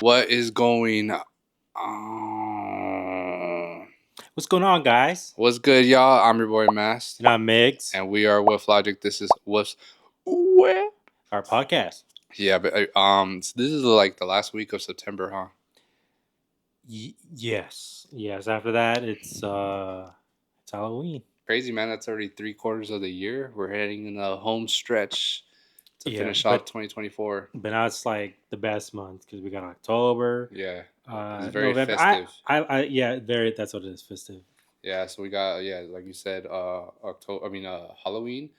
What is going on? What's going on, guys? What's good, y'all? I'm your boy Mast, And I'm Migs, and we are Woof Logik. This is Woof's Woof. our podcast. Yeah, but so this is like the last week of September, huh? Yes. After that, it's Halloween. Crazy, man. That's already 3 quarters of the year. We're heading in the home stretch to Yeah, finish off but 2024. but now it's like the best month because we got October, Yeah, it's very November. I, festive. I, I, yeah, very. That's what it is. Festive. Yeah, so we got like you said, October. Halloween,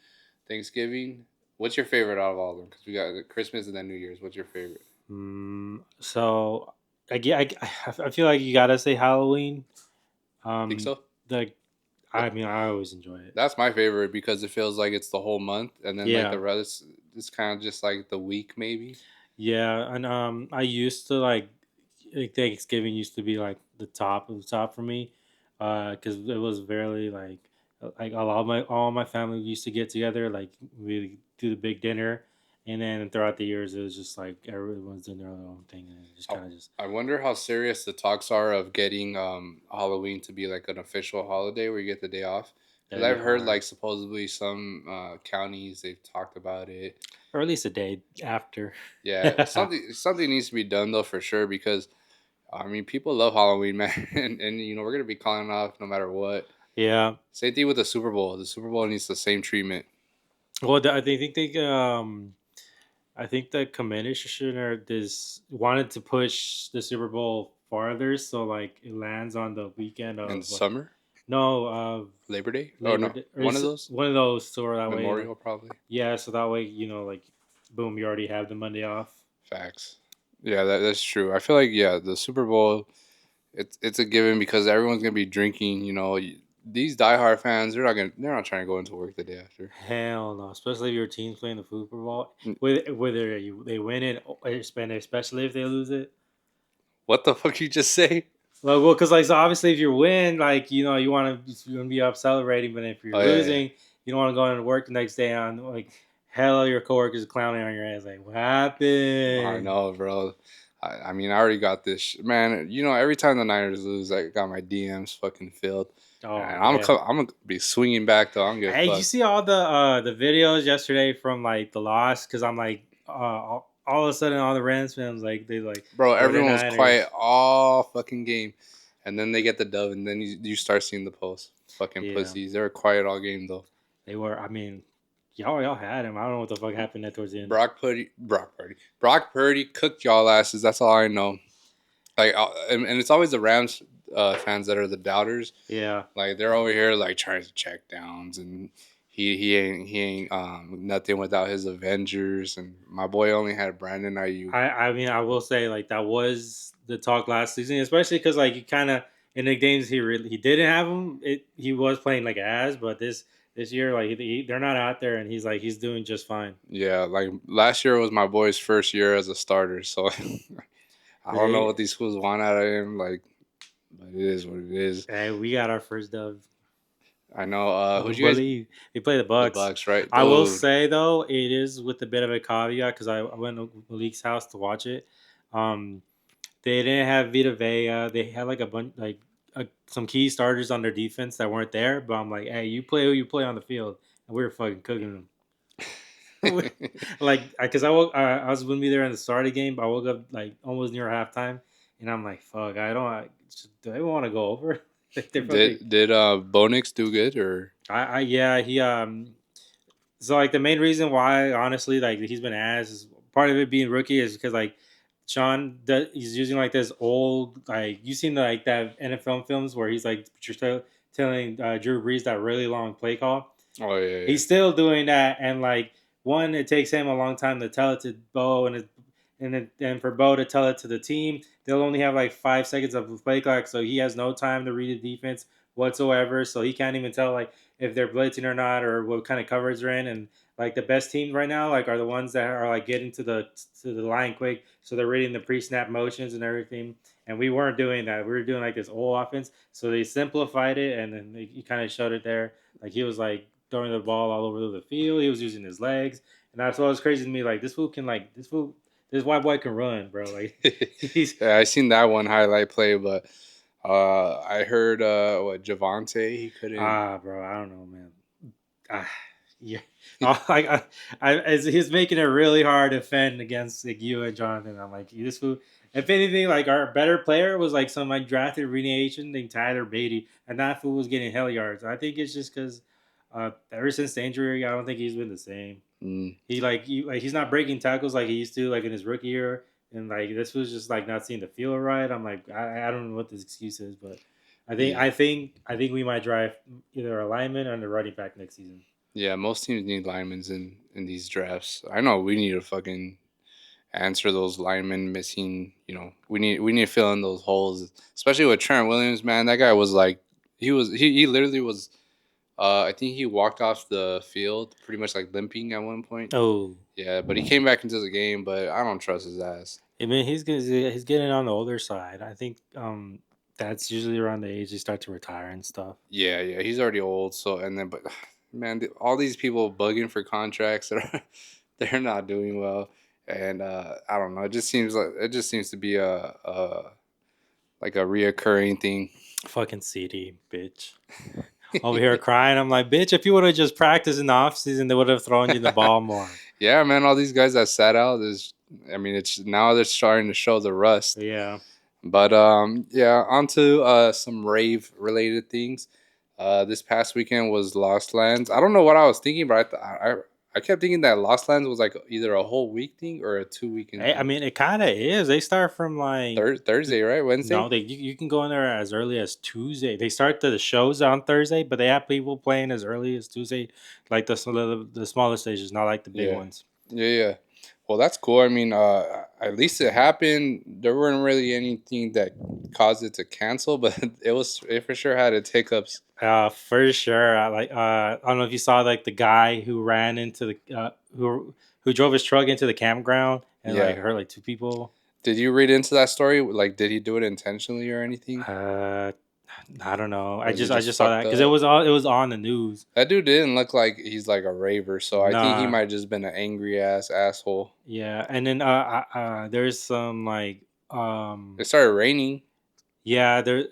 Thanksgiving. What's your favorite out of all of them? Because we got Christmas and then New Year's. What's your favorite? So I feel like you gotta say Halloween. Think Um, so? the I always enjoy it. That's my favorite because it feels like it's the whole month, and then like Yeah, the rest is kind of just like the week, maybe. yeah, and I used to like Thanksgiving used to be like the top of the top for me, because it was very like a lot of my all my family used to get together, like we do the big dinner, and then throughout the years it was just like everyone's doing their own thing, and it just I kind of just I wonder how serious the talks are of getting Halloween to be like an official holiday where you get the day off. Because that'd be I've heard hard, like supposedly some counties they've talked about it. or at least a day after. Yeah, something needs to be done though for sure because I mean people love Halloween, man, and we're gonna be calling off no matter what. Yeah, Same thing with the Super Bowl. The Super Bowl needs the same treatment. well, I think the commissioner this wanted to push the Super Bowl farther, so like it lands on the weekend In of summer, no of Labor Day. Oh Labor no, Day or one of those. one of those. So that way, like Memorial probably. yeah, so that way like boom, you already have the Monday off. Facts. Yeah, that's true. I feel like the Super Bowl, it's a given because everyone's gonna be drinking. These diehard fans, they're not trying to go into work the day after. Hell no, especially if your team's playing the Super Bowl, Mm. whether they win it, especially if they lose it. What the fuck you just say? Well, because like so obviously if you win, like you want to be up celebrating, but if you're Oh yeah, losing, you don't want to go into work the next day on like hell your coworkers are clowning on your ass like what yeah. I happened? know, bro. I mean, I already got this, man. Every time the Niners lose, I got my DMs fucking filled, Oh and yeah. I'm gonna be swinging back though. I'm gonna Hey, you fuck, see all the videos yesterday from like the loss? Because I'm like all of a sudden all the Rams fans like they like bro. Everyone was 49ers. quiet all fucking game, and then they get the dub, and then you start seeing the posts. Fucking Yeah, pussies. They were quiet all game though. they were. I mean, y'all had him. I don't know what the fuck happened there towards the end. Brock Purdy cooked y'all asses. That's all I know. Like, and it's always the Rams fans that are the doubters. Yeah. Like they're over here like trying to check downs, and he ain't nothing without his Avengers. And my boy only had Brandon Ayuk. I mean I will say like that was the talk last season, especially because like he kind of in the games he didn't have him. He was playing like ass, but this year like they're not out there, and he's doing just fine. Yeah, like last year was my boy's first year as a starter, so I don't know They what these schools want out of him. Like, but it is what it is. and we got our first dub. I know. I Who'd you guys? believe they play the The Bucks. Bucks, right, I will dude? say though, it is with a bit of a caveat because I went to Malik's house to watch it. Um, they didn't have Vita Vea. They had like a bunch like some key starters on their defense that weren't there. But I'm like, hey, you play who you play on the field, and we were fucking cooking them. Like, because I was gonna be there in the start of the game, but I woke up like almost near halftime, and I'm like, fuck, do I want to go over? Like, they're fucking. did Bonix do good or? Yeah, so like the main reason why honestly like he's been asked is part of it being rookie is because like he's using like this old like you seen like that NFL films where he's like just telling Drew Brees that really long play call. Oh yeah, yeah. He's still doing that, and like one, it takes him a long time to tell it to Bo, and for Bo to tell it to the team, they'll only have like 5 seconds of play clock, so he has no time to read the defense whatsoever. So he can't even tell like if they're blitzing or not, or what kind of coverage they're in. And like the best teams right now, like are the ones that are like getting to the line quick, so they're reading the pre-snap motions and everything. And we weren't doing that. We were doing like this old offense, so they simplified it, and then he kind of showed it there. Like he was like throwing the ball all over the field. He was using his legs, and that's what was crazy to me. Like this fool this white boy can run, bro. Like he's Yeah, I seen that one highlight play, but I heard what Javante he couldn't. bro. I don't know, man. Ah, yeah, like he's making it really hard to defend against like you and Jonathan. I'm like this fool. If anything, like our better player was like some like drafted radiation named Tyler Beatty, and that fool was getting hell yards. I think it's just because ever since the injury, I don't think he's been the same. Mm, He's not breaking tackles like he used to like in his rookie year, and like this was just like not seeing the field right. I'm like I don't know what this excuse is, but yeah, I think we might drive either a lineman or a running back next season. yeah. Most teams need linemen in these drafts. I know we need to fucking answer those linemen missing. We need to fill in those holes, especially with Trent Williams. Man, that guy was like he literally was. I think he walked off the field pretty much like limping at one point. Oh, Yeah, but he came back into the game. But I don't trust his ass. I mean he's getting on the older side. I think that's usually around the age they start to retire and stuff. Yeah, yeah, he's already old. So and then, but man, all these people bugging for contracts, they're not doing well. And I don't know. It just seems to be a like a reoccurring thing. Fucking CD, bitch. Over here crying. I'm like, bitch, if you would have just practiced in the off season, they would have thrown you the ball more. Yeah, man, all these guys that sat out is, I mean, it's now they're starting to show the rust. Yeah. But yeah, on to some rave related things. This past weekend was Lost Lands. I don't know what I was thinking, but I kept thinking that Lost Lands was like either a whole week thing or a 2 weekend I thing. mean, it kind of is. They start from like Thursday, right? no, Wednesday. you can go in there as early as Tuesday. They start the shows on Thursday, but they have people playing as early as Tuesday, like the smaller stages, not like the big Yeah, ones. yeah, yeah. Well, that's cool. I mean, at least it happened. There weren't really anything that caused it to cancel, but it for sure had its hiccups. For sure. I don't know if you saw like the guy who ran into the who drove his truck into the campground and like Yeah. hurt like two people. Did you read into that story? Like, did he do it intentionally or anything, Uh, I don't know. or is it I just just saw that fucked because up? it was on the news. That dude didn't look like he's like a raver, so I think he Nah, might have just been an angry ass asshole. yeah, and then there's some like It started raining. yeah, there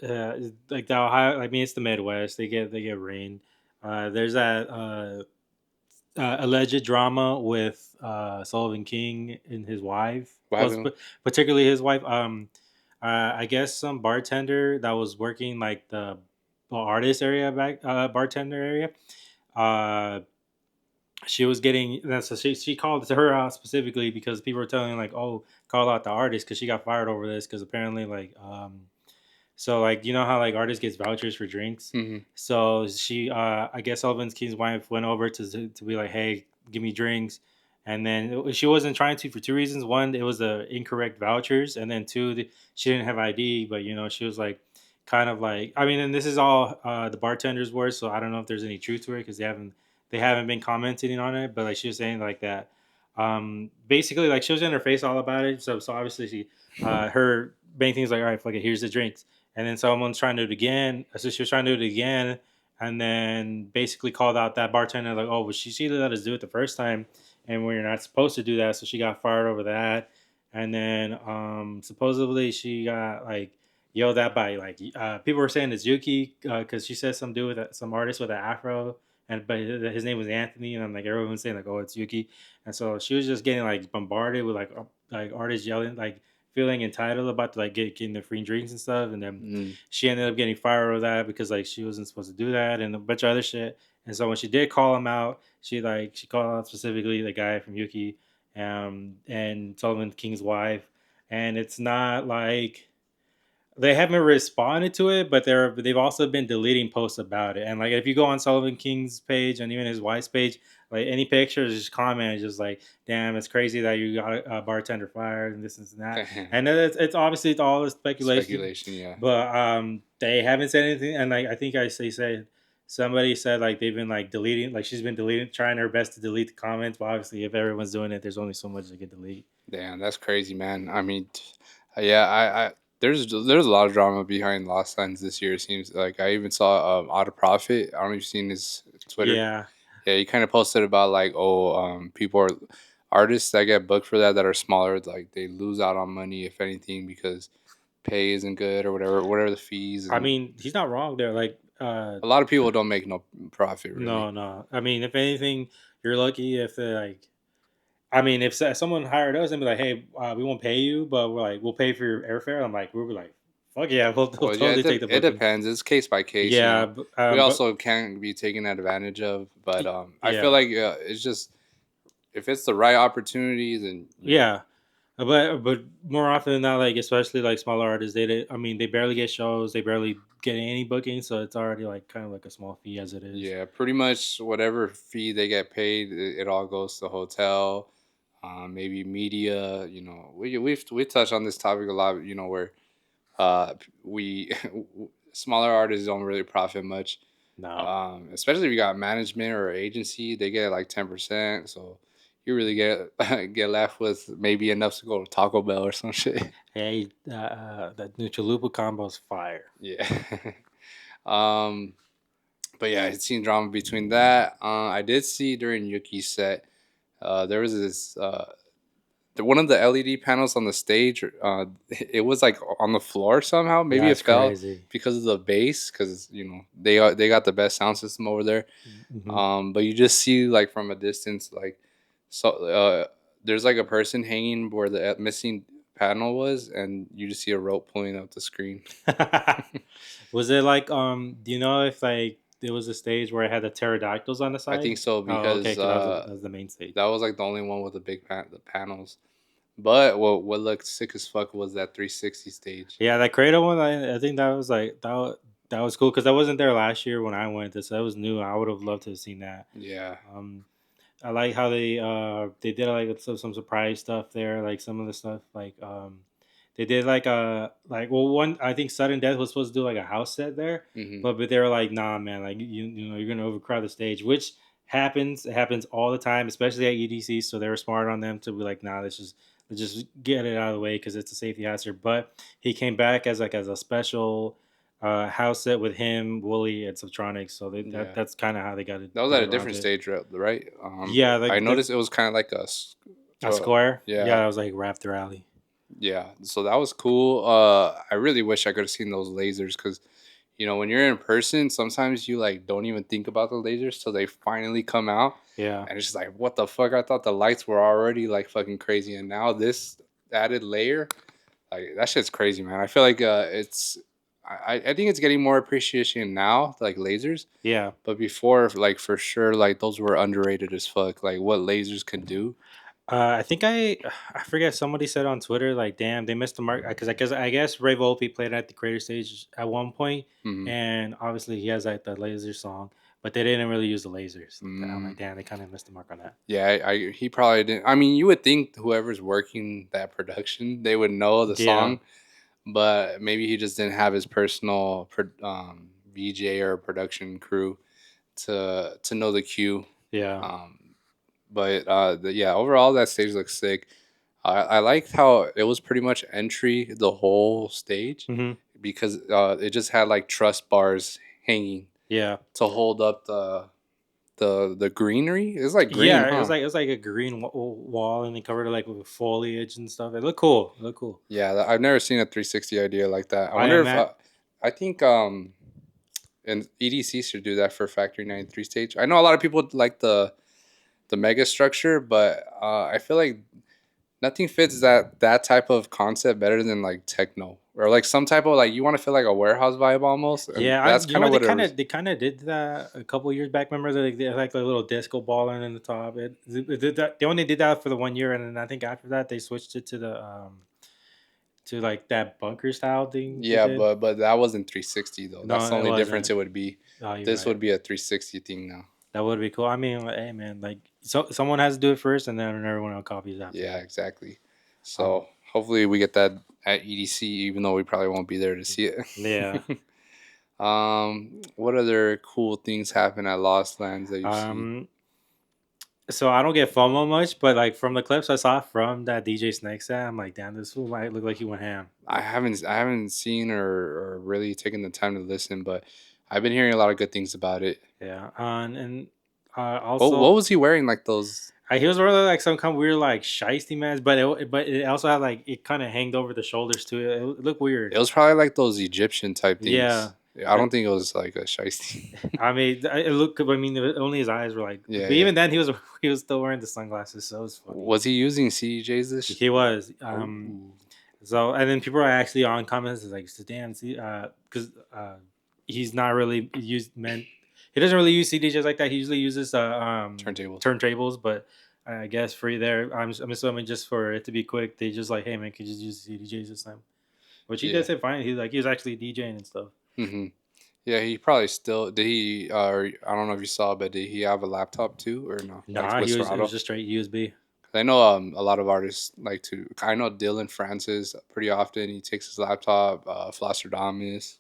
like the Ohio. I mean, it's the Midwest. They get rain. There's that alleged drama with Sullivan King and his wife. What Well, happened? particularly his wife. I guess some bartender that was working like the artist area back bartender area. Uh, she was getting that's so she called to her out specifically because people were telling like, oh, call out the artist because she got fired over this because apparently like so like you know how like artists gets vouchers for drinks. Hmm. So she I guess Sullivan King's wife went over to be like, hey, give me drinks. And then she wasn't trying to for two reasons. One, it was the incorrect vouchers, and then two, she didn't have ID. But you know, she was like, kind of like, I mean, and this is all the bartender's words, so I don't know if there's any truth to it because they haven't been commenting on it. But like she was saying like that, basically like she was in her face all about it. So obviously she, her main thing is like, all right, fuck it, here's the drinks and then someone's trying to do it again. So she was trying to do it again, and then basically called out that bartender like, "Oh, well, she let us do it the first time, and we're not supposed to do that." So she got fired over that, and then supposedly she got like yelled at by like people were saying it's Yuki because she said some dude with some artist with an afro. And but his name was Anthony, and I'm like everyone's saying like, oh, it's Yuki, and so she was just getting like bombarded with like artists yelling like feeling entitled about like getting the free drinks and stuff, and then Mm. she ended up getting fired over that because like she wasn't supposed to do that and a bunch of other shit. And so when she did call him out, she called out specifically the guy from Yuki, and Sullivan King's wife, and it's not like they haven't responded to it, but they've also been deleting posts about it. And like if you go on Sullivan King's page and even his wife's page, like any pictures, just comment, just like, "Damn, it's crazy that you got a bartender fired and this and that." And then it's obviously it's all speculation, Speculation, yeah. but they haven't said anything. And like I think they said somebody said like they've been like deleting, like she's been deleting, trying her best to delete the comments. But obviously, if everyone's doing it, there's only so much they can delete. Damn, that's crazy, man. I mean, yeah, there's a lot of drama behind Lost Lands this year. It seems like I even saw Otter Profit. I don't know if you've seen his Twitter. Yeah, Yeah, he kind of posted about like, oh, people are artists that get booked for that are smaller, like they lose out on money if anything because pay isn't good or whatever the fees, I and mean, he's not wrong there. Like, a lot of people don't make no profit really. no, no. I mean, if anything, you're lucky if they like. I mean, if someone hired us and be like, "Hey, we won't pay you, but we're like, we'll pay for your airfare," I'm like, we'll be like, "Fuck yeah, we'll Well, yeah, totally take the it booking." depends. It's case by case, you Yeah, know. We but also can't be taken advantage of, but I feel yeah, like it's just if it's the right opportunity, then you know. yeah. But more often than not, like especially like smaller artists, I mean, they barely get shows, they barely get any bookings, so it's already like kind of like a small fee as it is. Yeah, pretty much whatever fee they get paid, it all goes to hotel, maybe media. You know, we touched on this topic a lot. You know, where we smaller artists don't really profit much, No, especially if you got management or agency, they get like 10%. So you really get get left with maybe enough to go to Taco Bell or some shit. hey, that new chalupa combo's fire. Yeah. um, but yeah, I'd seen drama between that. I did see during Yuki's set, there was this one of the LED panels on the stage. It was like on the floor somehow. Maybe it That's fell crazy. because of the bass, because you know they got the best sound system over there. Hmm. But you just see like from a distance, like so there's like a person hanging where the missing panel was, and you just see a rope pulling up the screen. Was it like do you know if like there was a stage where it had the pterodactyls on the I side? think so Oh, okay, because because that was the main stage. that was like the only one with the the panels. But what looked sick as fuck was that 360 stage. Yeah, that Cradle one, I think that was like that was cool because I wasn't there last year when I went. So that was new. I would have loved to have seen that. Yeah. Um, I like how they did like some surprise stuff there, like some of the stuff like they did like well one I think Sudden Death was supposed to do like a house set there, Hmm. but they were like nah man like you know you're gonna overcrowd the stage, which happens. It happens all the time, especially at EDC. So they were smart on them to be like nah let's just get it out of the way because it's a safety hazard. But he came back as like as a special house set with him, Wooly, and Subtronics. So Yeah. that's kind of how they That was got at a around different it. stage, right? Yeah, I like noticed it was kind of like a square. Yeah, yeah, that was like Raptor Alley. yeah. So that was cool. I really wish I could have seen those lasers because, you know, when you're in person, sometimes you like don't even think about the lasers till they finally come out, Yeah, and it's just like, what the fuck? I thought the lights were already like fucking crazy, and now this added layer, like that shit's crazy, man. I feel like it's. I think it's getting more appreciation now, like lasers. yeah. But before, like for sure, like those were underrated as fuck. Like what lasers can do. I think I forget somebody said on Twitter like, "Damn, they missed the mark." Because I guess Ray Volpe played at the Creator Stage at one point, Hmm. and obviously he has like the laser song, but they didn't really use the lasers. Like that. I'm Mm. like, damn, they kind of missed the mark on that. Yeah, he probably didn't. I mean, you would think whoever's working that production, they would know the Yeah, song, but maybe he just didn't have his personal VJ or production crew to know the cue. yeah. Um, but yeah, overall that stage looks sick. I liked how it was pretty much entry the whole stage Hmm. because it just had like truss bars hanging Yeah, to hold up the greenery. It's like green, yeah. huh? It was like a green wall, and they covered it like with foliage and stuff. It looked cool. It looked cool. Yeah, I've never seen a 360 idea like that. I I wonder am if at. I think and EDC should do that for Factory 93 stage. I know a lot of people like the mega structure, but I feel like nothing fits that type of concept better than like techno or like some type of like you want to feel like a warehouse vibe almost, and Yeah, that's you know kind of what what it was. they kind of did that a couple years back. Remember they had like a little disco ball in the top. It did that. They only did that for the 1 year, and then I think after that they switched it to the to like that bunker style thing they Yeah, did. but that wasn't 360 though. That's the No, it only difference wasn't. it would be. Oh, you're This right. would be a 360 thing now. That would be cool. I mean, like, hey man, like someone has to do it first, and then everyone else copies after Yeah, that. exactly. Um, So hopefully we get that at EDC, even though we probably won't be there to see yeah. it. What other cool things happen at Lost Lands that you've seen? Um, so I don't get FOMO much, but like from the clips I saw from that DJ Snake set, I'm like, damn, this fool might look like he went ham. I haven't seen or really taken the time to listen, but I've been hearing a lot of good things about it. Yeah, and What also was he wearing? Like those? He was really like some kind of weird like shiesty man, but it also had like it kind of hanged over the shoulders too. It looked weird. It was probably like those Egyptian type Yeah, things. I don't think it was like a shiesty. I mean, it looked. I mean, only his eyes were like. Yeah, But yeah. even then, he was he was still wearing the sunglasses, so it was funny. Was he using CDJs this? He was. Oh, So and then people are actually on comments is like, so damn, see, because he's not really used meant. He doesn't really use CDJs like that. He usually uses turntables. turntables, but I guess free there. I'm assuming just for it to be quick, they just like, hey man, could you just use CDJs this time? Which he did Yeah. say fine. He was actually DJing and stuff. hmm Yeah, he probably still did. He or I don't know if you saw, but did he have a laptop too, or no? Like Nah, with he was it was Serato. just straight USB. 'Cause I know a lot of artists like to. I know Dylan Francis pretty often. He takes his laptop. Flosstradamus,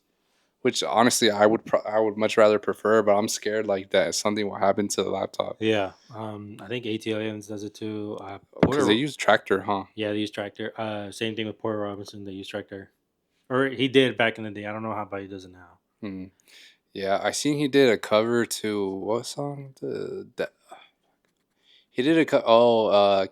which honestly I would much rather prefer, but I'm scared like that something will happen to the laptop Yeah. I think ATLians does it too. because they Porter, use Tractor, huh? yeah, they use Tractor. Same thing with Porter Robinson. They use Tractor, or he did back in the day. I don't know how about he does it now. Hmm. Yeah, I seen he did a cover to what song? He did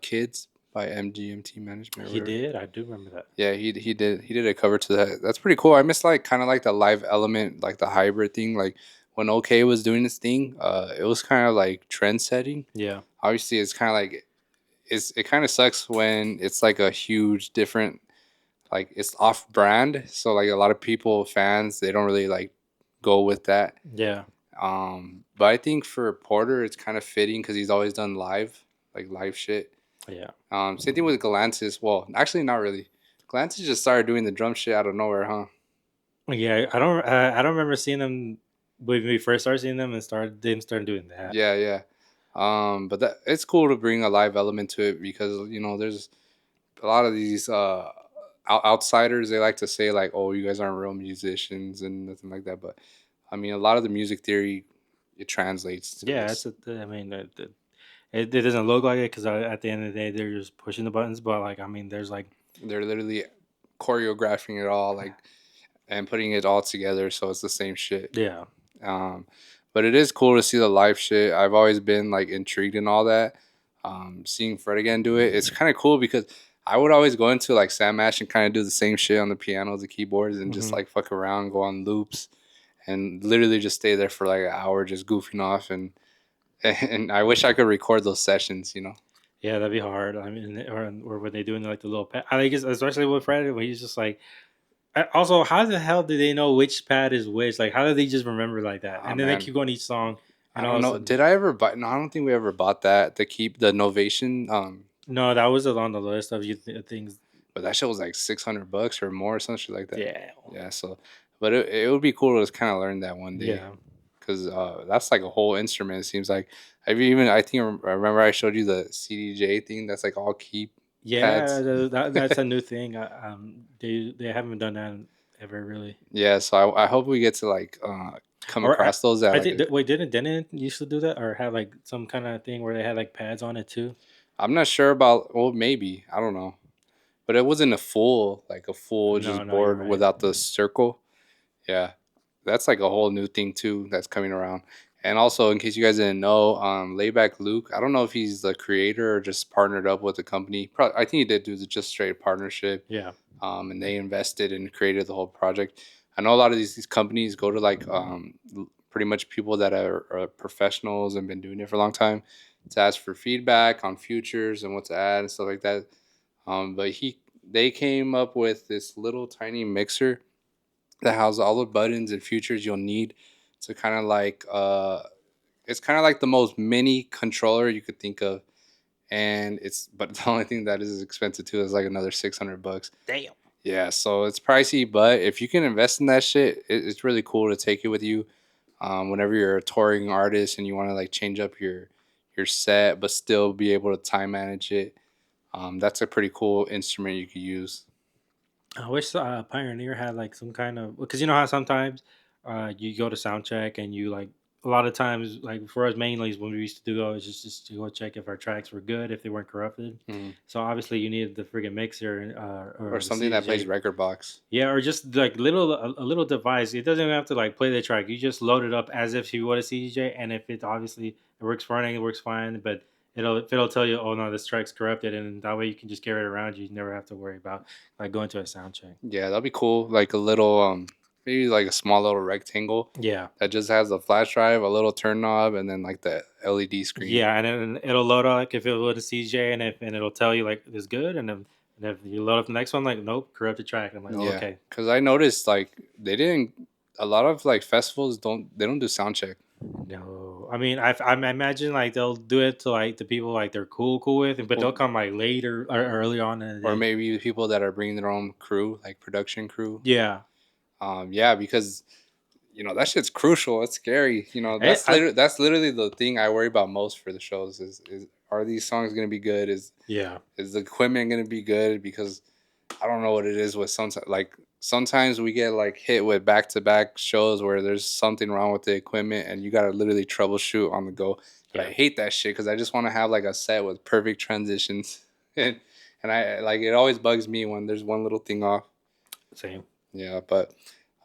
Kids by MGMT Management or He whatever. did. I do remember that. Yeah, he did a cover to that. That's pretty cool. I miss like kind of like the live element, like the hybrid thing. Like when OK was doing this thing, it was kind of like trend setting. Yeah. Obviously, it's kind of like it kind of sucks when it's like a huge different like it's off brand. So like a lot of people fans they don't really like go with that. Yeah. But I think for Porter, it's kind of fitting because he's always done live shit. Yeah. Same thing with Galantis. Well, actually, not really. Galantis just started doing the drum shit out of nowhere, huh? Yeah. I don't remember seeing them when we first started seeing them and started doing that. Yeah, yeah. But that it's cool to bring a live element to it because there's a lot of these outsiders. They like to say like, "Oh, you guys aren't real musicians" and nothing like that. But I mean, a lot of the music theory it translates to Yeah. this. I mean, it doesn't look like it because at the end of the day, they're just pushing the buttons. But like, I mean, there's like, They're literally choreographing it all like and putting it all together, so it's the same shit. yeah. Um, but it is cool to see the live shit. I've always been like intrigued in all that. Seeing Fred again do it, it's kind of cool because I would always go into like Sam Ash and kind of do the same shit on the pianos, the keyboards, and just Hmm. like fuck around, go on loops, and literally just stay there for like an hour, just goofing off. And and I wish I could record those sessions. Yeah, that'd be hard. I mean, or when they doing like the little pad. I think especially with Fred, when he's just like. Also, how the hell do they know which pad is which? Like, how do they just remember like that? Ah And then they man, keep going each song, I and all don't of a know. sudden, Did I ever buy? No, I don't think we ever bought that to keep the Novation. no, that was on the list of things. But that shit was like $600 or more, or something like that. Yeah, Yeah, so, but it would be cool to kind of learn that one day, yeah, because that's like a whole instrument. It seems like have you even? I think I remember I showed you the CDJ thing. That's like all key yeah. pads. That's a new thing. They haven't done that ever really. Yeah, so I hope we get to like come Or across those at I like think wait, didn't used to do that or have like some kind of thing where they had like pads on it too? I'm not sure about. Well, maybe I don't know, but it wasn't a full No, just no, you're board right. without the circle. Yeah, that's like a whole new thing too that's coming around. And also, in case you guys didn't know, Layback Luke, I don't know if he's the creator or just partnered up with the company. Probably, I think he did do the just straight partnership, Yeah, and they invested and created the whole project. I know a lot of these companies go to like pretty much people that are professionals and been doing it for a long time to ask for feedback on futures and what to add and stuff like that. But they came up with this little tiny mixer that has all the buttons and features you'll need to kind of like it's kind of like the most mini controller you could think of, and it's but the only thing that is expensive too is like another $600. damn. Yeah, so it's pricey, but if you can invest in that shit, it's really cool to take it with you. Whenever you're a touring artist and you want to like change up your set but still be able to time manage it, that's a pretty cool instrument you could use. I wish Pioneer had like some kind of because you know how sometimes you go to sound check and you like a lot of times like for us mainly is when we used to do those just to go check if our tracks were good if they weren't corrupted. Mhm. So obviously you needed the friggin' mixer Or or the something that plays CDJ. record box. Yeah, or just like a little device. It doesn't even have to like play the track. You just load it up as if you would a CDJ, and if it obviously it works fine, it works fine. But it'll tell you, oh no, this track's corrupted, and that way you can just carry it around. You never have to worry about like going to a sound check. Yeah, that'd be cool. Like a little maybe like a small little rectangle Yeah. that just has a flash drive, a little turn knob, and then like the LED screen. Yeah, and then it'll load up like if it load a CJ, and it'll tell you like it's good, and if you load up the next one, like nope, corrupted track. And I'm like, oh, Yeah, okay. because I noticed like they didn't. A lot of like festivals don't do sound check, No, I mean, I imagine like they'll do it to like the people like they're cool with, but they'll Well, come like later or early on in the or day. maybe people that are bringing their own crew, like production crew. Yeah, Yeah, because that shit's crucial. It's scary. I That's literally the thing I worry about most for the shows is are these songs gonna be good? yeah Is the equipment gonna be good? Because I don't know what it is with sometimes we get like hit with back to back shows where there's something wrong with the equipment and you gotta literally troubleshoot on the go. But I yeah hate that shit because I just want to have like a set with perfect transitions and I like it always bugs me when there's one little thing off. same. Yeah, but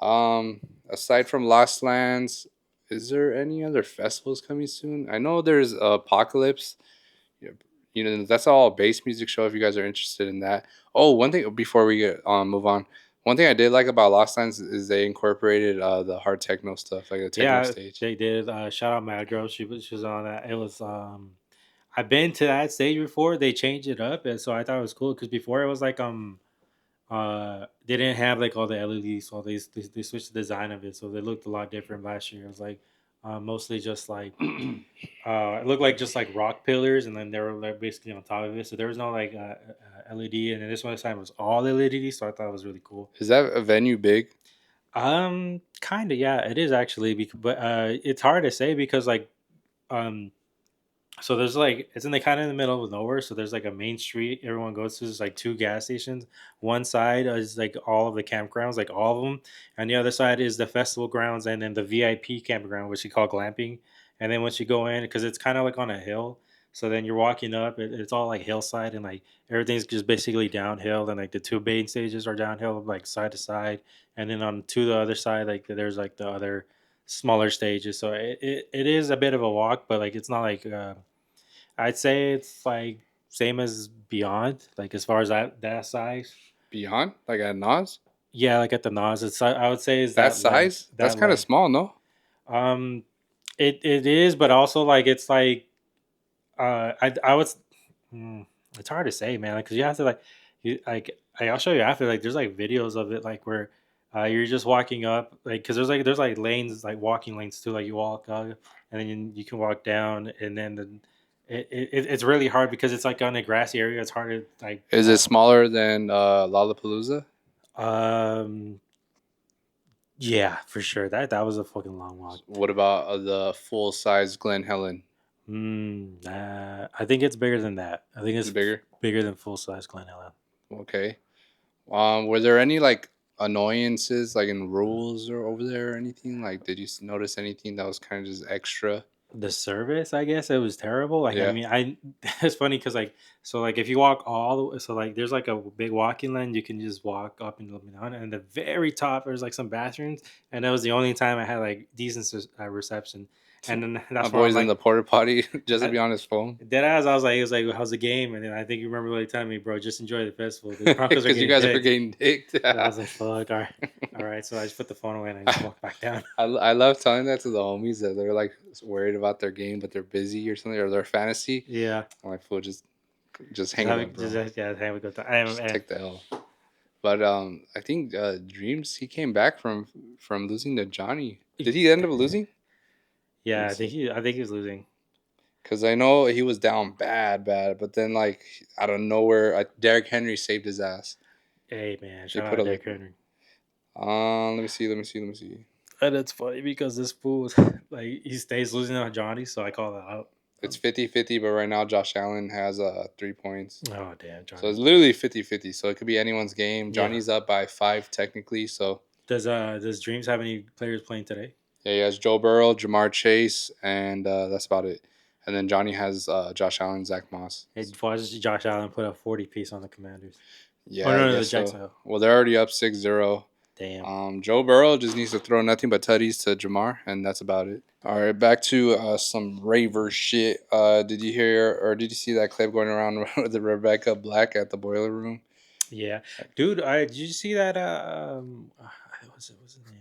um, aside from Lost Lands, is there any other festivals coming soon? I know there's Apocalypse. Yeah, that's all bass music show if you guys are interested in that. Oh, one thing before we get move on. One thing I did like about Lost Lands is they incorporated the hard techno stuff, like the techno Yeah, stage. they did. Shout out Mad Girl. She was on that. It was I've been to that stage before. They changed it up, and so I thought it was cool because before it was like they didn't have like all the LEDs, so they switched the design of it, so they looked a lot different last year. It was like mostly just like it looked like just like rock pillars, and then they were like basically on top of it. So there was no like LED, and then this one this time was all LED. So I thought it was really cool. Is that a venue big? Kind of, yeah, it is actually, but it's hard to say because like um so there's like it's in the kind of in the middle of nowhere. So there's like a main street everyone goes to. There's like two gas stations. One side is like all of the campgrounds, like all of them, and the other side is the festival grounds, and then the VIP campground, which you call glamping. And then once you go in, because it's kind of like on a hill, so then you're walking up. It's all like hillside, and like everything's just basically downhill. And like the two main stages are downhill, like side to side. And then on to the other side, like there's like the other smaller stages. So it is a bit of a walk, but like it's not like I'd say it's like same as Beyond, like as far as that size. Beyond? Like at Nas? Yeah, like at the Nas, it's I would say is That that length. size? That's That kind of length. small, no? Um, it is, but also like it's like I would. Mm, it's hard to say, man, because you have to like I'll show you after. Like there's like videos of it, like where you're just walking up, like because there's like lanes, like walking lanes too. Like you walk up, and then you can walk down, and then it's really hard because it's like on a grassy area. It's hard to like Is it walk. smaller than Lollapalooza? Um, yeah, for sure. That was a fucking long walk. What about the full size Glen Helen? I think it's bigger than that. I think Is it's it bigger? bigger than full size Glen Helen. Okay. Were there any like annoyances like in rules or over there or anything? Like, did you notice anything that was kind of just extra? The service, I guess, it was terrible. Like, I Yeah. mean, I it's funny because like so like if you walk all the way, so like there's like a big walking lane, you can just walk up and down, and the very top there's like some bathrooms, and that was the only time I had like decent reception, and then My that's why I'm boy's in like. the porta potty just to I, be on his phone Dead ass, I was like, it was like, how's the game? And then I think you remember really telling me, bro, just enjoy the festival. The Broncos are because you getting guys are dicked. getting dicked. So I was like, fuck, all right. So I just put the phone away and I just walked back down. I love telling that to the homies that they're like worried about their game, but they're busy or something or their fantasy. Yeah, I'm like, fool, just hang it up, bro. yeah, hey, we go. Just take the L. But I think Dreams he came back from losing to Johnny. Did he end up losing? Let Yeah, me see. I think he's losing. Because I know he was down bad, but then like out of nowhere, Derrick Henry saved his ass. Hey man, They shout put out a Derrick Henry. let me see, let me see, let me see. And it's funny because this fool, like, he stays losing on Johnny, so I call that out. It's 50-50, but right now Josh Allen has 3 points. Oh damn, So it's Johnny. literally 50-50. So it could be anyone's game. Yeah. Johnny's up by 5 technically. So Does Dreams have any players playing today? yeah, he has Joe Burrow, Jamar Chase, and that's about it. And then Johnny has Josh Allen, Zach Moss. Hey, watch Josh Allen put a 40 piece on the Commanders. Oh Yeah, I no, no, the guess so. Jacksonville. Well, they're already up 6-0. Damn. Joe Burrow just needs to throw nothing but tutties to Jamar, and that's about it. All right, back to some raver shit. Did you hear or did you see that clip going around with the Rebecca Black at the boiler room? Yeah, dude. Did you see that? What's his name?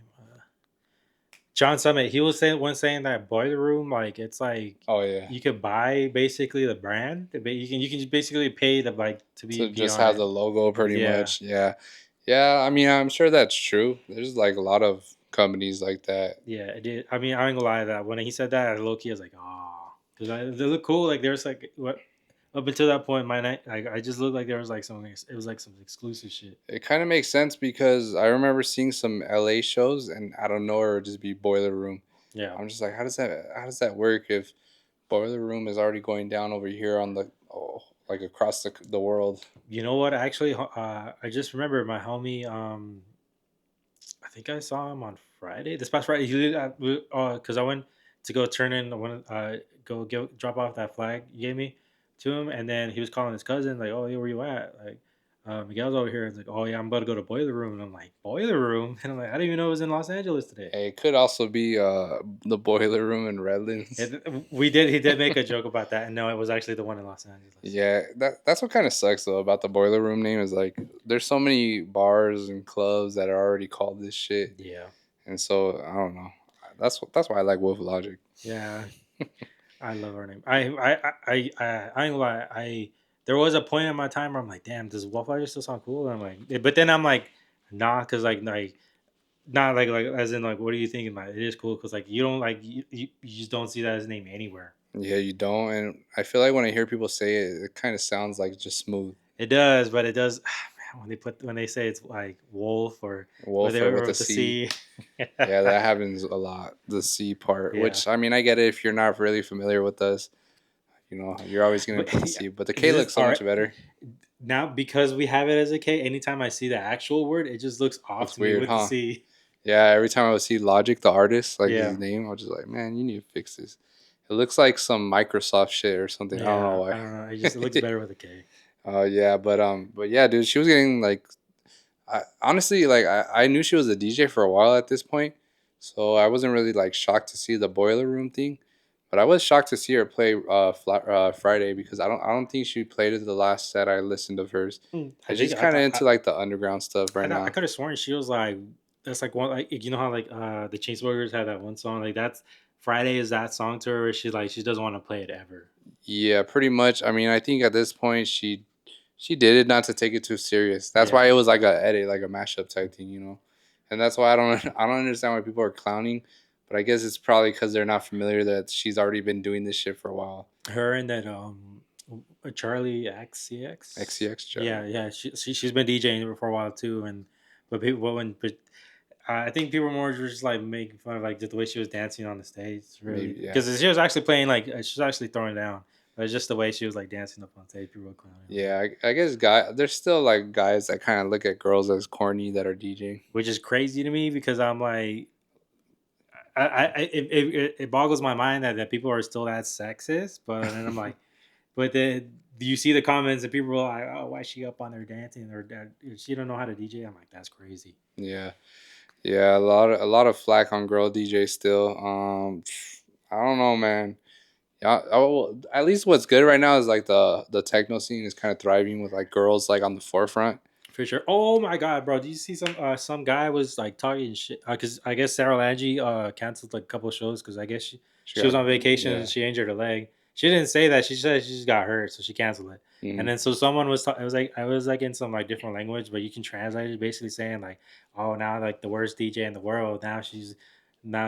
John Summit. He was saying that Boiler Room, like it's like Oh yeah, you could buy basically the brand, but you can just basically pay the like to to be just on have it. the logo pretty Yeah, much. Yeah, yeah. I mean, I'm sure that's true. There's like a lot of companies like that. yeah. It did. I mean, I ain't gonna lie. That when he said that, low key, I was like, oh, because they look cool. Like there's like what up until that point, my night, like I just looked like there was like something. It was like some exclusive shit. It kind of makes sense because I remember seeing some LA shows, and I don't know, or just be boiler room. Yeah. I'm just like, how does that work if boiler room is already going down over here on the like across the world? You know what? Actually, I just remember my homie. I think I saw him on Friday. This past Friday, because I went to go turn in, I went go drop off that flag you gave me to him, and then he was calling his cousin like, "Oh, yeah, where you at?" Like, Miguel's over here. It's like, "Oh yeah, I'm about to go to Boiler Room," and I'm like, "Boiler Room," and I'm like, "I didn't even know it was in Los Angeles today." Hey, it could also be the boiler room in Redlands. He did make a joke about that, and no, it was actually the one in Los Angeles. Yeah, that's what kind of sucks though about the boiler room name is like there's so many bars and clubs that are already called this shit, Yeah, and so I don't know. That's why I like Wolf Logic. yeah. I love her name. I ain't gonna lie. There was a point in my time where I'm like, damn, does Waffle still sound cool? And I'm like, but then I'm like, nah, because like not like as in like, what are you thinking? Like, it is cool because like you don't like you just don't see that as a name anywhere. Yeah, you don't, and I feel like when I hear people say it, it kind of sounds like just smooth. It does, but it does. Man, when they say it's like wolf or Wolf they or with or a with the C. C. Yeah, that happens a lot. The C part, Yeah, which I mean, I get it if you're not really familiar with us. You know, you're always gonna but put the yeah, C, but the K this looks is so all much right. better. Now because we have it as a K, anytime I see the actual word, it just looks off Looks to me weird, with the huh? C. Yeah, every time I would see Logic, the artist, like his Yeah. name, I was just like, man, you need to fix this. It looks like some Microsoft shit or something. I don't know Yeah, I why. don't know. It looks better with a K. Yeah, but yeah, dude, she was getting like, honestly, like I knew she was a DJ for a while at this point, so I wasn't really like shocked to see the boiler room thing, but I was shocked to see her play Friday because I don't think she played it the last set I listened of hers. I And think she's I kind of thought into like the underground stuff right I now. could have sworn she was like that's like one like you know how like the Chainsmokers had that one song like that's Friday is that song to her where she's like she doesn't want to play it ever. Yeah, pretty much. I mean, I think at this point she did it not to take it too serious. That's why Yeah, it was like a edit, like a mashup type thing, you know. And that's why I don't I don't understand why people are clowning, but I guess it's probably because they're not familiar that she's already been doing this shit for a while. her and that Charlie XCX. XCX Charlie. Yeah, yeah, she's been DJing for a while too, and but I think people were more just like making fun of like just the way she was dancing on the stage, really, Maybe yeah. because she was actually playing like she was actually throwing down, but it's just the way she was like dancing up on stage. People were clowning on her, Yeah, I guess there's still like guys that kind of look at girls as corny that are DJing. which is crazy to me because I'm like, it boggles my mind that people are still that sexist, but then I'm like, but then you see the comments and people are like, oh, why is she up on there dancing or that she don't know how to DJ? I'm like, that's crazy. Yeah. Yeah, a lot of flack on girl DJs still. I don't know, man. Yeah, oh, at least what's good right now is like the techno scene is kind of thriving with like girls like on the forefront. For sure. Oh my god, bro! Did you see some guy was like talking shit? Because I guess Sarah Lange canceled like a couple of shows because I guess She she was got on vacation and yeah. she injured her leg. She didn't say that. She said she just got hurt, so she canceled it. And Mhm. then so someone was it was like I was like in some like different language, but you can translate it basically saying like, oh now like the worst DJ in the world. Now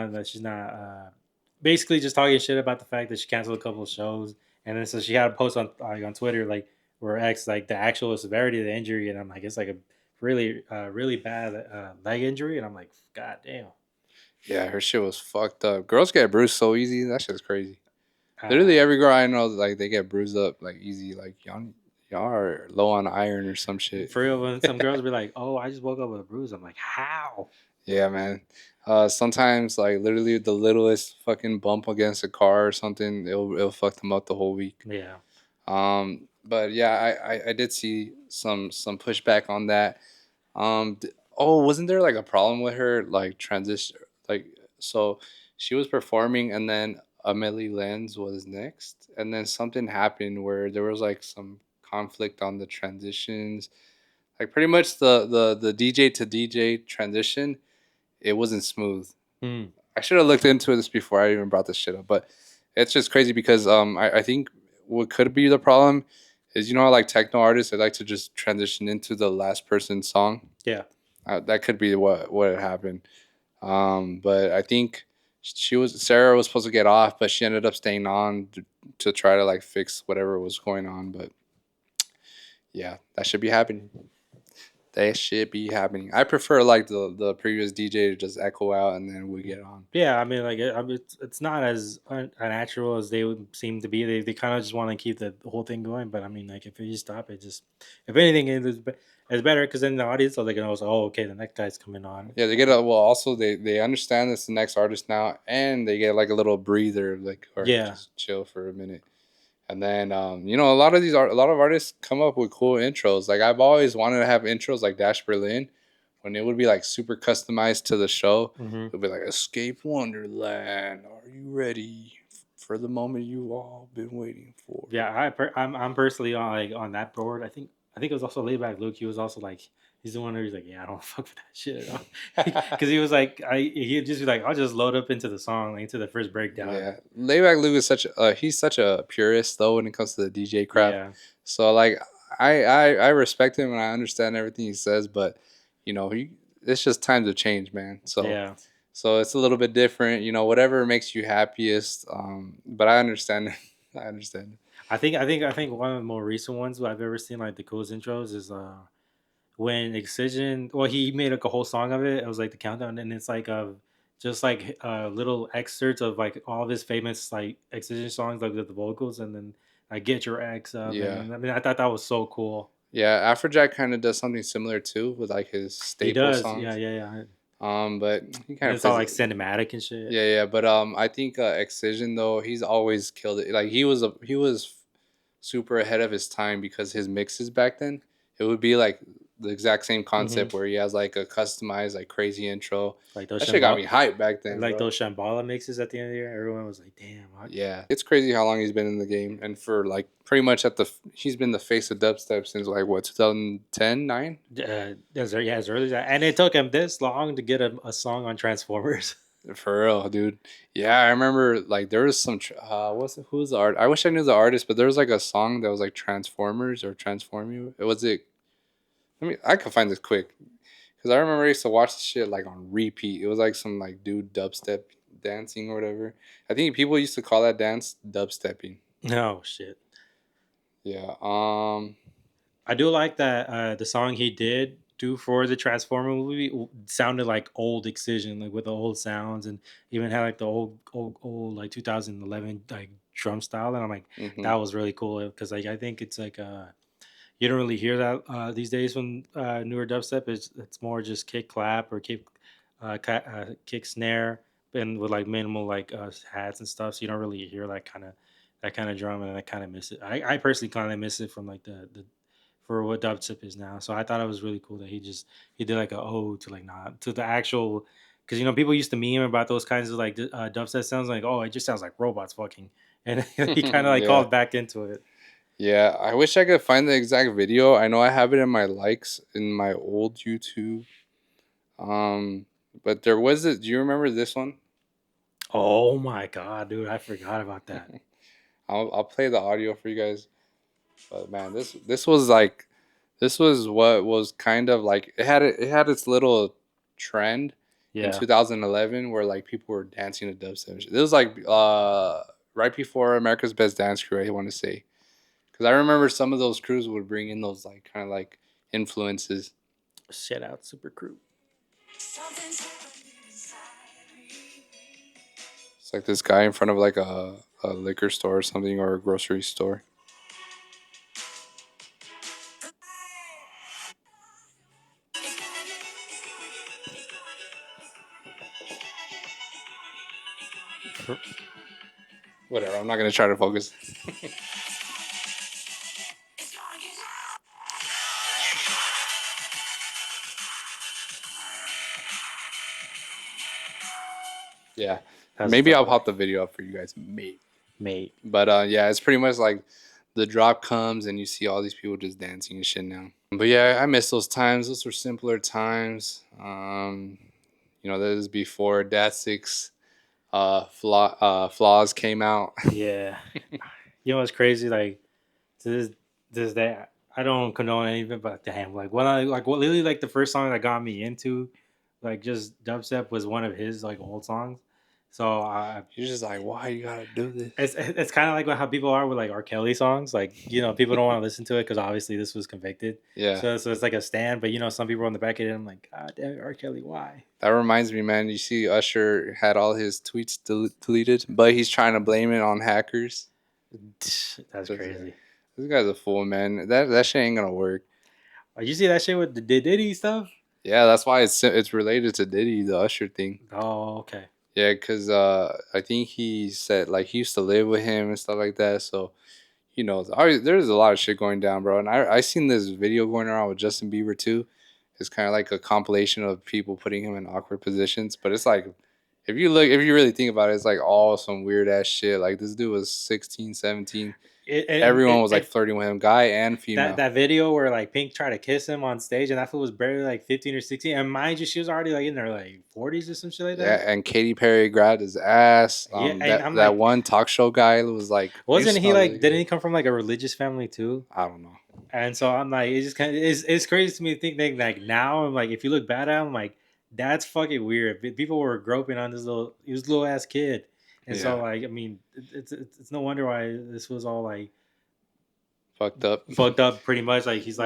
that she's not basically just talking shit about the fact that she canceled a couple of shows. And then so she had a post on like on Twitter like where X like the actual severity of the injury, and I'm like it's like a really bad leg injury, and I'm like god damn. Yeah, her shit was fucked up. Girls get bruised so easy. That shit's crazy. Uh, Literally every girl I know like they get bruised up like easy. Like y'all are low on iron or some shit. for real, when some girls be like, "Oh, I just woke up with a bruise," I'm like, "How?" Yeah, man. Sometimes like literally the littlest fucking bump against a car or something, it'll fuck them up the whole week. Yeah, But yeah, I did see some pushback on that. Oh, wasn't there like a problem with her like transition? Like, so she was performing, and then Amelie Lenz was next, and then something happened where there was like some conflict on the transitions. Like pretty much the DJ to DJ transition, it wasn't smooth. Hmm. I should have looked into this before I even brought this shit up, but it's just crazy because I think what could be the problem is, you know how like techno artists, they like to just transition into the last person's song. Yeah. That could be what had happened. But I think Sarah was supposed to get off, but she ended up staying on to try to like fix whatever was going on. But yeah, that should be happening. That should be happening. I prefer like the previous DJ to just echo out and then we get on. Yeah, I mean, like, I mean, it's not as unnatural as they would seem to be. They kind of just want to keep the whole thing going. But I mean, like, if you stop it, just if anything, it's better because then the audience, so they can also, oh, okay, the next guy's coming on. Yeah, they get a well. Also, they understand it's the next artist now, and they get like a little breather, like or Yeah. just chill for a minute. And then you know, a lot of artists come up with cool intros. Like I've always wanted to have intros like Dash Berlin, when it would be like super customized to the show. Hmm. It would be like Escape Wonderland. Are you ready for the moment you've all been waiting for? Yeah, I'm personally on like on that board. I think it was also Layback Luke. He was also like he's the one who's like, yeah, I don't fuck with that shit, because he was like, he'd just be like, I'll just load up into the song, like into the first breakdown. Yeah, Layback Luke is he's such a purist though when it comes to the DJ craft. Yeah, So like I respect him and I understand everything he says, but you know he it's just times have changed, man. yeah. So it's a little bit different. You know, whatever makes you happiest. But I understand. I understand. I think one of the more recent ones I've ever seen like the coolest intros is when Excision, well, he made like a whole song of it. It was like the countdown, and it's like just like little excerpts of like all of his famous like Excision songs, like with the vocals, and then like Get Your Ex Up, Yeah, and I mean I thought that was so cool. yeah. Afrojack kind of does something similar too with like his He staple does, yeah, songs. yeah, yeah. But he kind And of it's all plays like it. cinematic and shit. Yeah, yeah. But I think Excision though he's always killed it. Like he was super ahead of his time because his mixes back then it would be like the exact same Hmm. concept where he has like a customized like crazy intro. Like those That shit got me Shambhala, hyped back then, like bro. those Shambhala mixes at the end of the year. Everyone was like, "Damn, Yeah, it's crazy how long he's been in the game, and for like pretty much he's been the face of dubstep since like what 2010 9. as early as that." And it took him this long to get a song on Transformers. For real, dude. Yeah, I remember like there was some what's it, who's the art? I wish I knew the artist, but there was like a song that was like Transformers or Transform You. It was it. I could find this quick because I remember I used to watch the shit like on repeat. It was like some like dude dubstep dancing or whatever. I think people used to call that dance dubstepping. No shit. Yeah. I do like that the song he did do for the Transformer movie sounded like old Excision, like with the old sounds, and even had like the old like 2011 like drum style. And I'm like, hmm that was really cool because like I think it's like you don't really hear that these days when newer dubstep. It's more just kick clap or kick snare, and with like minimal like hats and stuff. So you don't really hear that kind of drum, and I kind of miss it. I personally kind of miss it from like the for what dubstep is now. So I thought it was really cool that he did like a ode to like not to the actual, because people used to meme about those kinds of like dubstep sounds like, oh, it just sounds like robots fucking, and he kind of like yeah. called back into it. Yeah. I wish I could find the exact video. I know I have it in my likes in my old YouTube. Um, but there was it. Do you remember this one? Oh my god, dude, I forgot about that. I'll play the audio for you guys. But man, this was like this was what was kind of like it had its little trend in Yeah. 2011 where like people were dancing to dubstep. It was like right before America's Best Dance Crew, I want to say, because I remember some of those crews would bring in those like kind of like influences. Shout out Super Crew. It's like this guy in front of like a liquor store or something or a grocery store. Whatever. I'm not gonna try to focus. Yeah, That's a maybe tough I'll one, pop the video up for you guys. Maybe, mate. but yeah, it's pretty much like the drop comes and you see all these people just dancing and shit now. But yeah, I miss those times. Those were simpler times. That was before Dat Six flaws came out. Yeah, you know what's crazy? Like to this day, I don't condone any of it, but damn, like what literally like the first song that got me into like just dubstep was one of his like old songs. So You're just like, why you gotta do this? it's kind of like how people are with like R. Kelly songs. Like people don't want to listen to it because obviously this was convicted. Yeah, So it's like a stand, but some people on the back of it. I'm like, God damn it, R. Kelly, why? that reminds me, man. You see, Usher had all his tweets deleted, but he's trying to blame it on hackers. That's This, crazy. this guy's a fool, man. That shit ain't gonna work. You see that shit with the Diddy stuff? Yeah, that's why it's related to Diddy, the Usher thing. Oh, okay. Yeah, cause I think he said like he used to live with him and stuff like that. So there's a lot of shit going down, bro. And I seen this video going around with Justin Bieber too. It's kind of like a compilation of people putting him in awkward positions. But it's like if you really think about it, it's like all some weird ass shit. Like this dude was 16, 17. Everyone was like And flirting with him, guy and female. that video where like Pink tried to kiss him on stage, and that fool was barely like 15 or 16. And mind you, she was already like in their like 40s or some shit like Yeah, that. and Katy Perry grabbed his ass. Yeah, and I'm That like, one talk show guy was like, "You wasn't he smell like? really Didn't good." he come from like a religious family too? I don't know. And so I'm like, it's just kind of it's crazy to me to think that like now I'm like, if you look bad at him, like that's fucking weird. People were groping on this little ass kid, and so Yeah, like I mean, it's no wonder why this was all like fucked up. fucked up pretty much. Like he's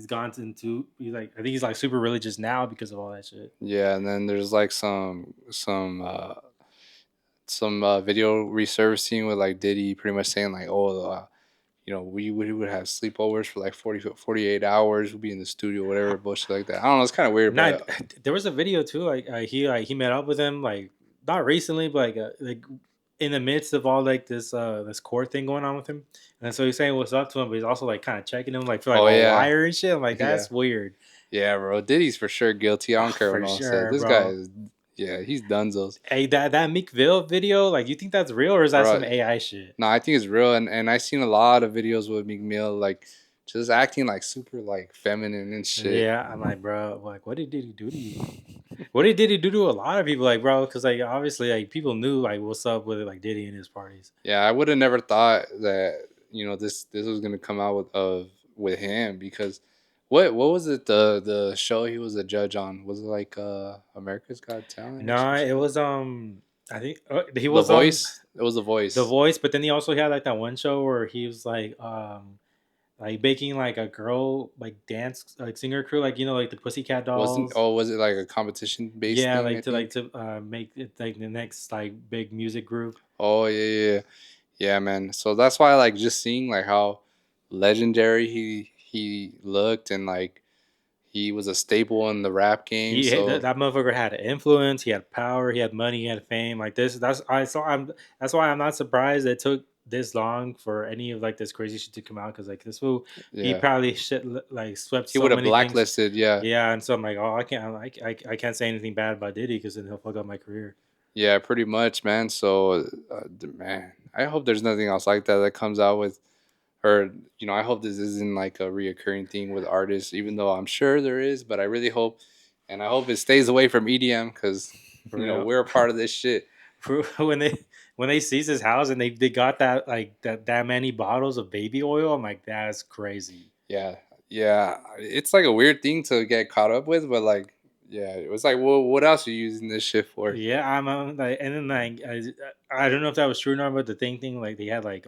gone into he's like I think he's like super religious now because of all that shit. Yeah, and then there's like some video resurfacing with like Diddy pretty much saying like, oh, we would have sleepovers for like 48 hours. We'd be in the studio, whatever bullshit like that. I don't know. It's kind of weird, Not but there was a video too. He met up with him like not recently, but like in the midst of all like this court thing going on with him, and so he's saying what's up to him, but he's also like kind of checking him like for like oh a yeah, wire and shit. I'm like yeah, that's weird. yeah, bro. Diddy's for sure guilty. I don't care what For no one says. sure, This guy bro. is, yeah, he's dunzos, Hey, that Meekville video, like you think that's real or is that bro. some AI shit? No, I think it's real, and I seen a lot of videos with Meek Mill like just acting like super like feminine and shit. Yeah, I'm like, bro, like what did he do to you? What did he do to a lot of people, like, bro? Because like obviously, like people knew like what's up with like Diddy and his parties. Yeah, I would have never thought that this was gonna come out with him because what was it the show he was a judge on? Was it like America's Got Talent or No, some it shit? was I think he The was on Voice. It was The The Voice. Voice, but then he also had like that one show where he was like making like a girl like dance like singer crew, like like the Pussycat Wasn't Dolls. oh was it like a competition based Yeah, thing? I like think. to make it like the next like big music group. Oh yeah, yeah, yeah. Yeah, man. So that's why like just seeing like how legendary he looked and like he was a staple in the rap game. That, So that motherfucker had influence, he had power, he had money, he had fame. Like this, that's why I'm not surprised it took this long for any of like this crazy shit to come out. Because like this fool, he yeah, probably shit like swept he so would have many things. blacklisted. Yeah, Yeah, and so I'm like, oh, I can't say anything bad about Diddy because then he'll fuck up my career. yeah, pretty much, man. So, man, I hope there's nothing else like that that comes out with, or I hope this isn't like a reoccurring thing with artists, even though I'm sure there is. But I really hope, and I hope it stays away from EDM because For real. we're a part of this shit. when they seized his house and they got that like that many bottles of baby oil, I'm like, that's crazy. Yeah, yeah, it's like a weird thing to get caught up with, but like, yeah, it was like, well, what else are you using this shit for? Yeah, I'm like, and then like I don't know if that was true or not, but the thing like they had like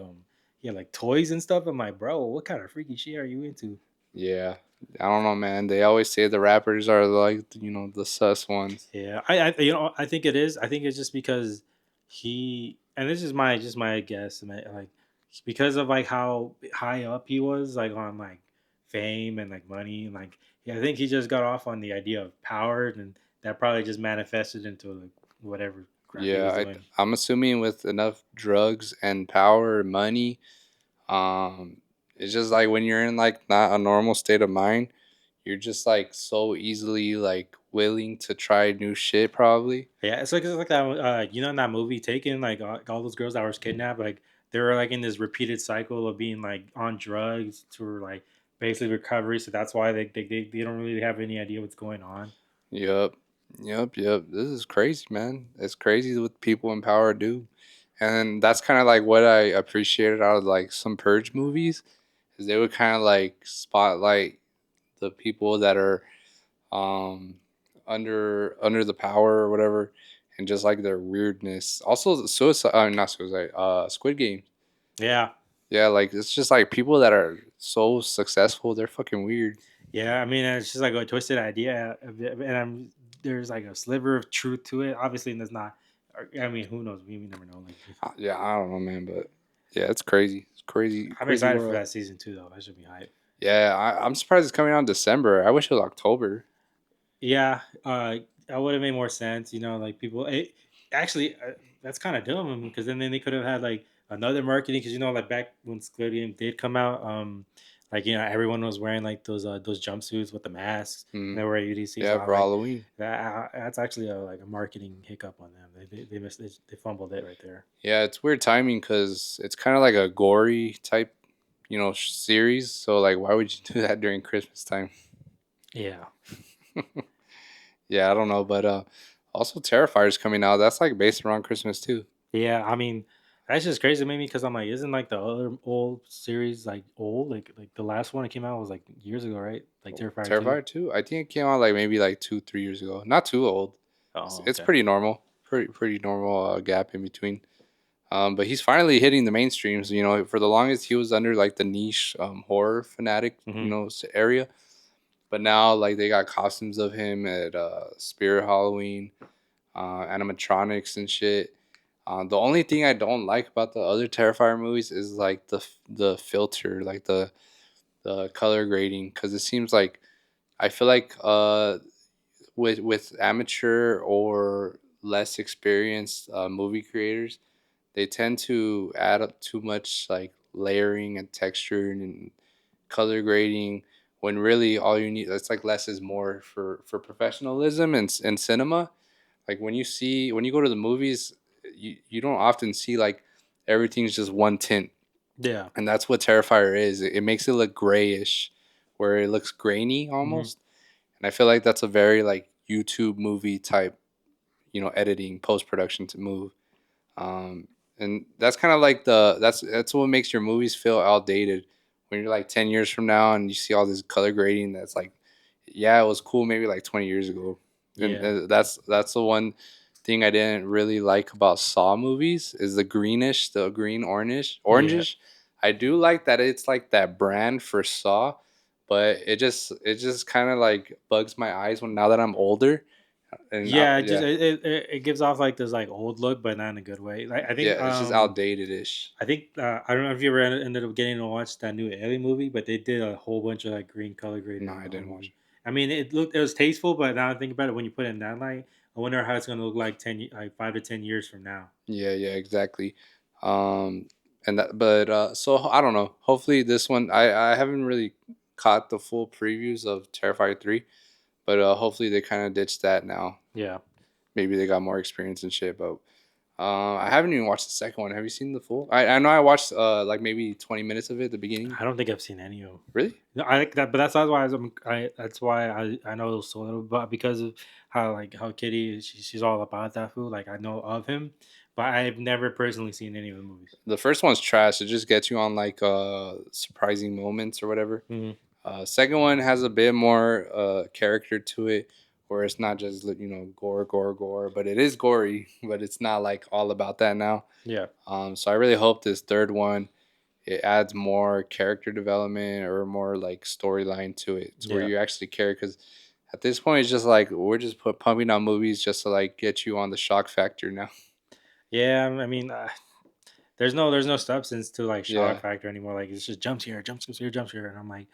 yeah like toys and stuff. I'm like, bro, what kind of freaky shit are you into? Yeah, I don't know, man. They always say the rappers are like, the sus ones. Yeah, I think it is. I think it's just because he and this is my just my guess, like because of like how high up he was like on like fame and like money and like yeah, I think he just got off on the idea of power and that probably just manifested into like whatever crap he Yeah, was doing. I'm assuming with enough drugs and power, money, it's just like when you're in like not a normal state of mind, you're just like so easily like willing to try new shit probably. Yeah, it's like that. You know, in that movie Taken, like all those girls that were kidnapped, like they were like in this repeated cycle of being like on drugs to like basically recovery. So that's why they don't really have any idea what's going on. Yep. Yep. This is crazy, man. It's crazy what people in power do. And that's kind of like what I appreciated out of like some Purge movies is they would kind of like spotlight the people that are um under the power or whatever and just like their weirdness. Also the suicide not suicide, Squid Game. Yeah, Yeah, like it's just like people that are so successful, they're fucking weird. yeah. I mean, it's just like a twisted idea, and there's like a sliver of truth to it. Obviously, and there's not. I mean, who knows? We never know. Like, Yeah, I don't know, man, but yeah, it's crazy. It's crazy, I'm crazy excited for world. that season 2, though. That should be hype. Yeah, I'm surprised it's coming out in December. I wish it was October. Yeah, that would have made more sense. You know, like people. Actually, that's kind of dumb because then they could have had like another marketing because you know, like back when Squid Game did come out, like you know, everyone was wearing like those jumpsuits with the masks and Mm, they were at UDC. So yeah, I for like Halloween. that's actually like a marketing hiccup on them. They missed they fumbled it right there. Yeah, it's weird timing because it's kind of like a gory type, series. So like, why would you do that during Christmas time? Yeah. Yeah, I don't know, but also Terrifier's coming out. That's like based around Christmas too. Yeah, I mean, that's just crazy to me because I'm like, isn't like the other old series like old? Like the last one that came out was like years ago, right? Like Terrifier 2. Terrifier 2? I think it came out like maybe like 2, 3 years ago. Not too old. It's, Oh, it's okay. pretty normal. Pretty normal gap in between. But he's finally hitting the mainstreams. For the longest he was under like the niche horror fanatic Hmm. area. But now like they got costumes of him at Spirit Halloween, animatronics and shit. The only thing I don't like about the other Terrifier movies is like the filter, like the color grading, because it seems like I feel like with amateur or less experienced movie creators, they tend to add up too much like layering and texture and color grading when really all you need it's like less is more for professionalism and cinema. Like when you go to the movies, you don't often see like everything's just one tint, Yeah. and that's what Terrifier is. It makes it look grayish, where it looks grainy Hmm. almost. And I feel like that's a very like YouTube movie type, editing post production to move. Um, and that's kind of like that's what makes your movies feel outdated when you're like 10 years from now and you see all this color grading. That's like, yeah, it was cool maybe like 20 years ago, and Yeah. that's the one thing I didn't really like about Saw movies is the green Yeah. orangish. I do like that it's like that brand for Saw, but it just kind of like bugs my eyes when now that I'm older, and Yeah, it just yeah. it gives off like this like old look, but not in a good way. Like Yeah, it's just outdated ish. I think I don't know if you ever ended up getting to watch that new Alien movie, but they did a whole bunch of like green color grading No, on I the whole didn't watch. movie. I mean, it was tasteful, but now I think about it when you put it in that light, I wonder how it's gonna look like like 5 to 10 years from now. Yeah, exactly. Um, and that, but so I don't know. Hopefully, this one I haven't really caught the full previews of Terrifier 3, but hopefully they kind of ditched that now. Yeah, Maybe they got more experience and shit. But I haven't even watched the second one. Have you seen the full? I know I watched like maybe 20 minutes of it at the beginning. I don't think I've seen any of them. Really? No, I like that, but that's why I know so little, but because of how Kitty she's all about that food. Like I know of him, but I've never personally seen any of the movies. The first one's trash. It just gets you on like surprising moments or whatever. Hmm. Second one has a bit more character to it, where it's not just gore, but it is gory, but it's not like all about that now. Yeah, So I really hope this third one it adds more character development or more like storyline to it, to where yeah. you actually care. Because at this point, it's just like we're just pumping out movies just to like get you on the shock factor now. Yeah, I mean, there's no substance to like shock Yeah, factor anymore. Like it's just jumps here, jumps here, and I'm like,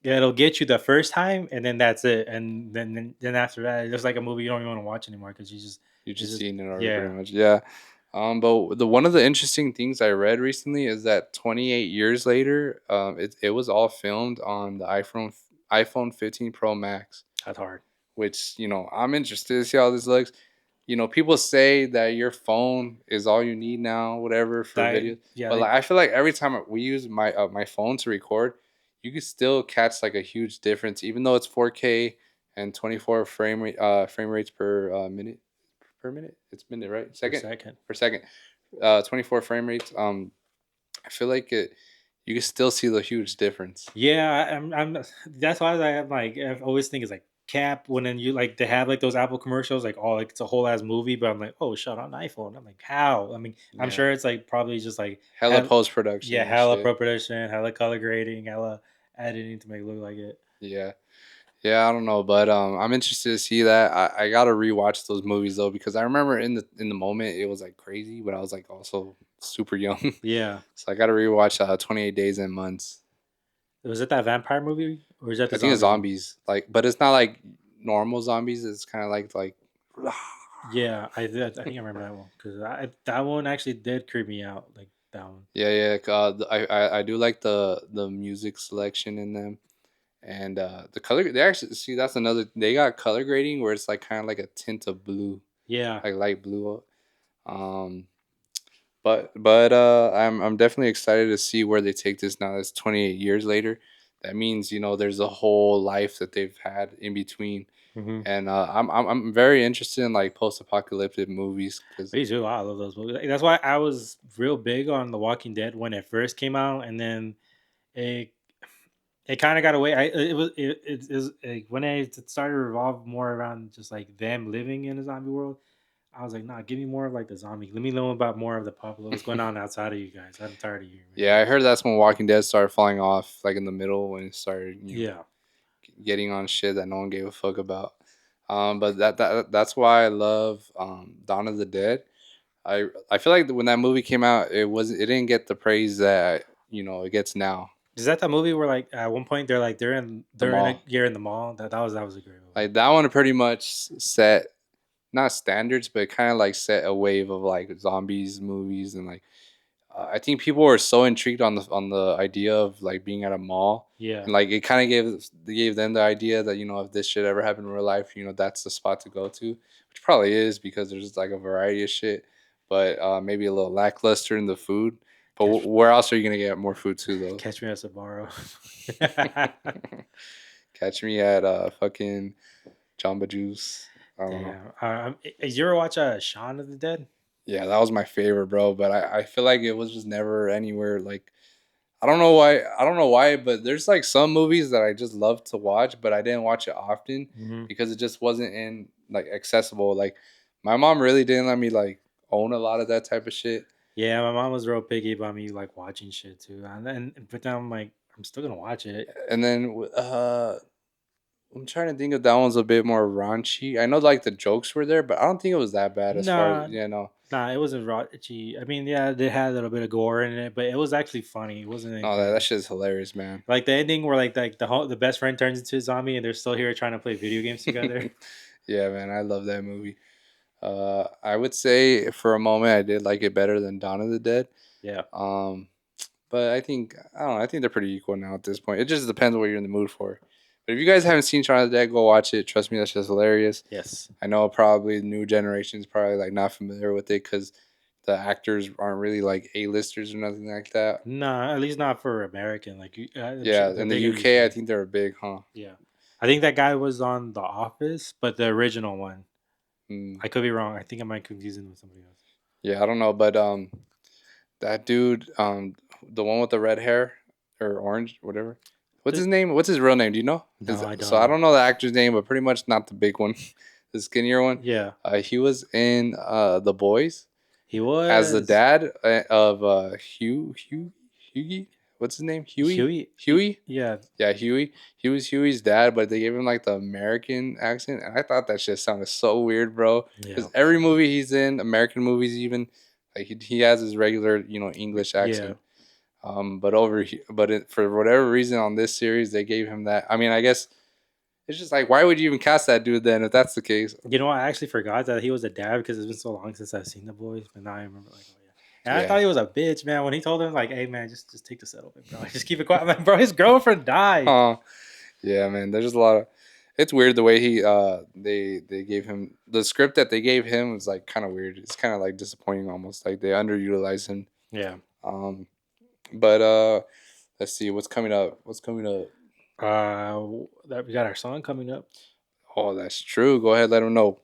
yeah, it'll get you the first time, and then that's it, and then after that, it's like a movie you don't even want to watch anymore because you've it's just just seen it already, pretty yeah, much. Yeah. But the one of the interesting things I read recently is that 28 years later, it was all filmed on the iPhone 15 Pro Max, That's hard. which I'm interested to see how this looks. People say that your phone is all you need now, whatever for That videos. yeah, But like, I feel like every time we use my phone to record, you can still catch like a huge difference, even though it's 4K and 24 frame rates per minute. It's minute, right? per Second second. per second. 24 frame rates. I feel like you can still see the huge difference. Yeah, I'm. That's why I'm like I always think it's like cap when then you like they have like those Apple commercials like oh like it's a whole ass movie, but I'm like oh shot on iPhone. I'm like how? I mean I'm Yeah, sure it's like probably just like hella have post production yeah and hella shit. pro production, hella color grading, hella editing to make it look like it. Yeah. Yeah, I don't know, but I'm interested to see that. I gotta rewatch those movies though because I remember in the moment it was like crazy, but I was like also super young, Yeah, so I gotta rewatch 28 Days and Months. was it that vampire movie or is that the I think it's zombie one? zombies, like, but it's not like normal zombies. It's kind of like Yeah, I think I remember that one because that one actually did creep me out like that one. yeah, yeah. I do like the music selection in them and the color. They actually see that's another. They got color grading where it's like kind of like a tint of blue, Yeah, like light blue. Um, but I'm definitely excited to see where they take this now. That's 28 years later. That means there's a whole life that they've had in between, hmm and I'm very interested in like post-apocalyptic movies because me too. I love those movies. Like, that's why I was real big on The Walking Dead when it first came out, and then it it kind of got away. It is like, when it started to revolve more around just like them living in a zombie world. I was like, nah, give me more of like the zombie. Let me know about more of the popular. What's going on outside of you guys? I'm tired of hearing yeah, I this. heard that's when Walking Dead started falling off, like in the middle when it started Yeah, getting on shit that no one gave a fuck about. But that's why I love Dawn of the Dead. I feel like when that movie came out, it didn't get the praise that it gets now. is that the movie where like at one point The they're in a mall, year in the mall? That was a great movie. like that one, pretty much set not standards, but kind of like set a wave of like zombies movies and like I think people were so intrigued on the idea of like being at a mall Yeah, and like it kind of gave them the idea that if this shit ever happened in real life, that's the spot to go to, which probably is because there's like a variety of shit, but maybe a little lackluster in the food. But catch where else are you gonna get more food too though? catch me at Sabaro. Catch me at fucking Jamba Juice. I don't know. Damn. Did you ever watch Shaun of the Dead? Yeah, that was my favorite, bro. But I feel like it was just never anywhere like I don't know why. I don't know why, but there's like some movies that I just love to watch, but I didn't watch it often hmm because it just wasn't in like accessible. Like my mom really didn't let me like own a lot of that type of shit. Yeah, my mom was real picky about me like watching shit too, and then but then I'm like, I'm still gonna watch it. And then I'm trying to think if that one's a bit more raunchy. I know like the jokes were there, but I don't think it was that bad as far as Nah, no. nah, it wasn't raunchy. I mean, yeah, they had a little bit of gore in it, but it was actually funny. It wasn't No, that anything shit is hilarious, man. like the ending where like the best friend turns into a zombie and they're still here trying to play video games together. Yeah, man, I love that movie. I would say for a moment I did like it better than Dawn of the Dead. Yeah. Um, but I don't know. I think they're pretty equal now at this point. It just depends what you're in the mood for. But if you guys haven't seen Shaun of the Dead, go watch it. Trust me, that's just hilarious. Yes. I know probably the new generation's probably like not familiar with it because the actors aren't really like A-listers or nothing like that. Nah, at least not for American. Like I'm sure Yeah, they're in the big in the UK, I UK. think they're big, huh? Yeah. I think that guy was on The Office, but the original one. Mm. I could be wrong. I think I might confuse him with somebody else. Yeah, I don't know, but that dude, the one with the red hair or orange, whatever. What's his name? What's his real name? Do you know? No, I So don't I know. don't know the actor's name, but pretty much not the big one, the skinnier one. Yeah. He was in The Boys He as the was dad of Hughie. What's his name? Huey. Huey. Huey. Yeah. Yeah, Huey. He was Huey's dad, but they gave him like the American accent, and I thought that shit sounded so weird, bro. Yeah. Because every movie he's in, American movies even, like he has his regular, English Yeah. accent. For whatever reason on this series, they gave him that. I mean, I guess it's just like, why would you even cast that dude then if that's the case? You know, I actually forgot that he was a dad because it's been so long since I've seen the boys, but now I remember like, oh yeah. And I thought Yeah, he was a bitch, man. When he told him like, "Hey, man, just take the settlement, bro. Just keep it quiet." I'm like, bro, his girlfriend died. huh? Yeah, man. There's just a lot of. It's weird the way they gave him the script that they gave him was like kind of weird. It's kind of like disappointing almost. Like they underutilized him. Yeah. Um, but let's see what's coming up. What's coming up? That we got our song coming up. Oh, that's true. Go ahead, let him know.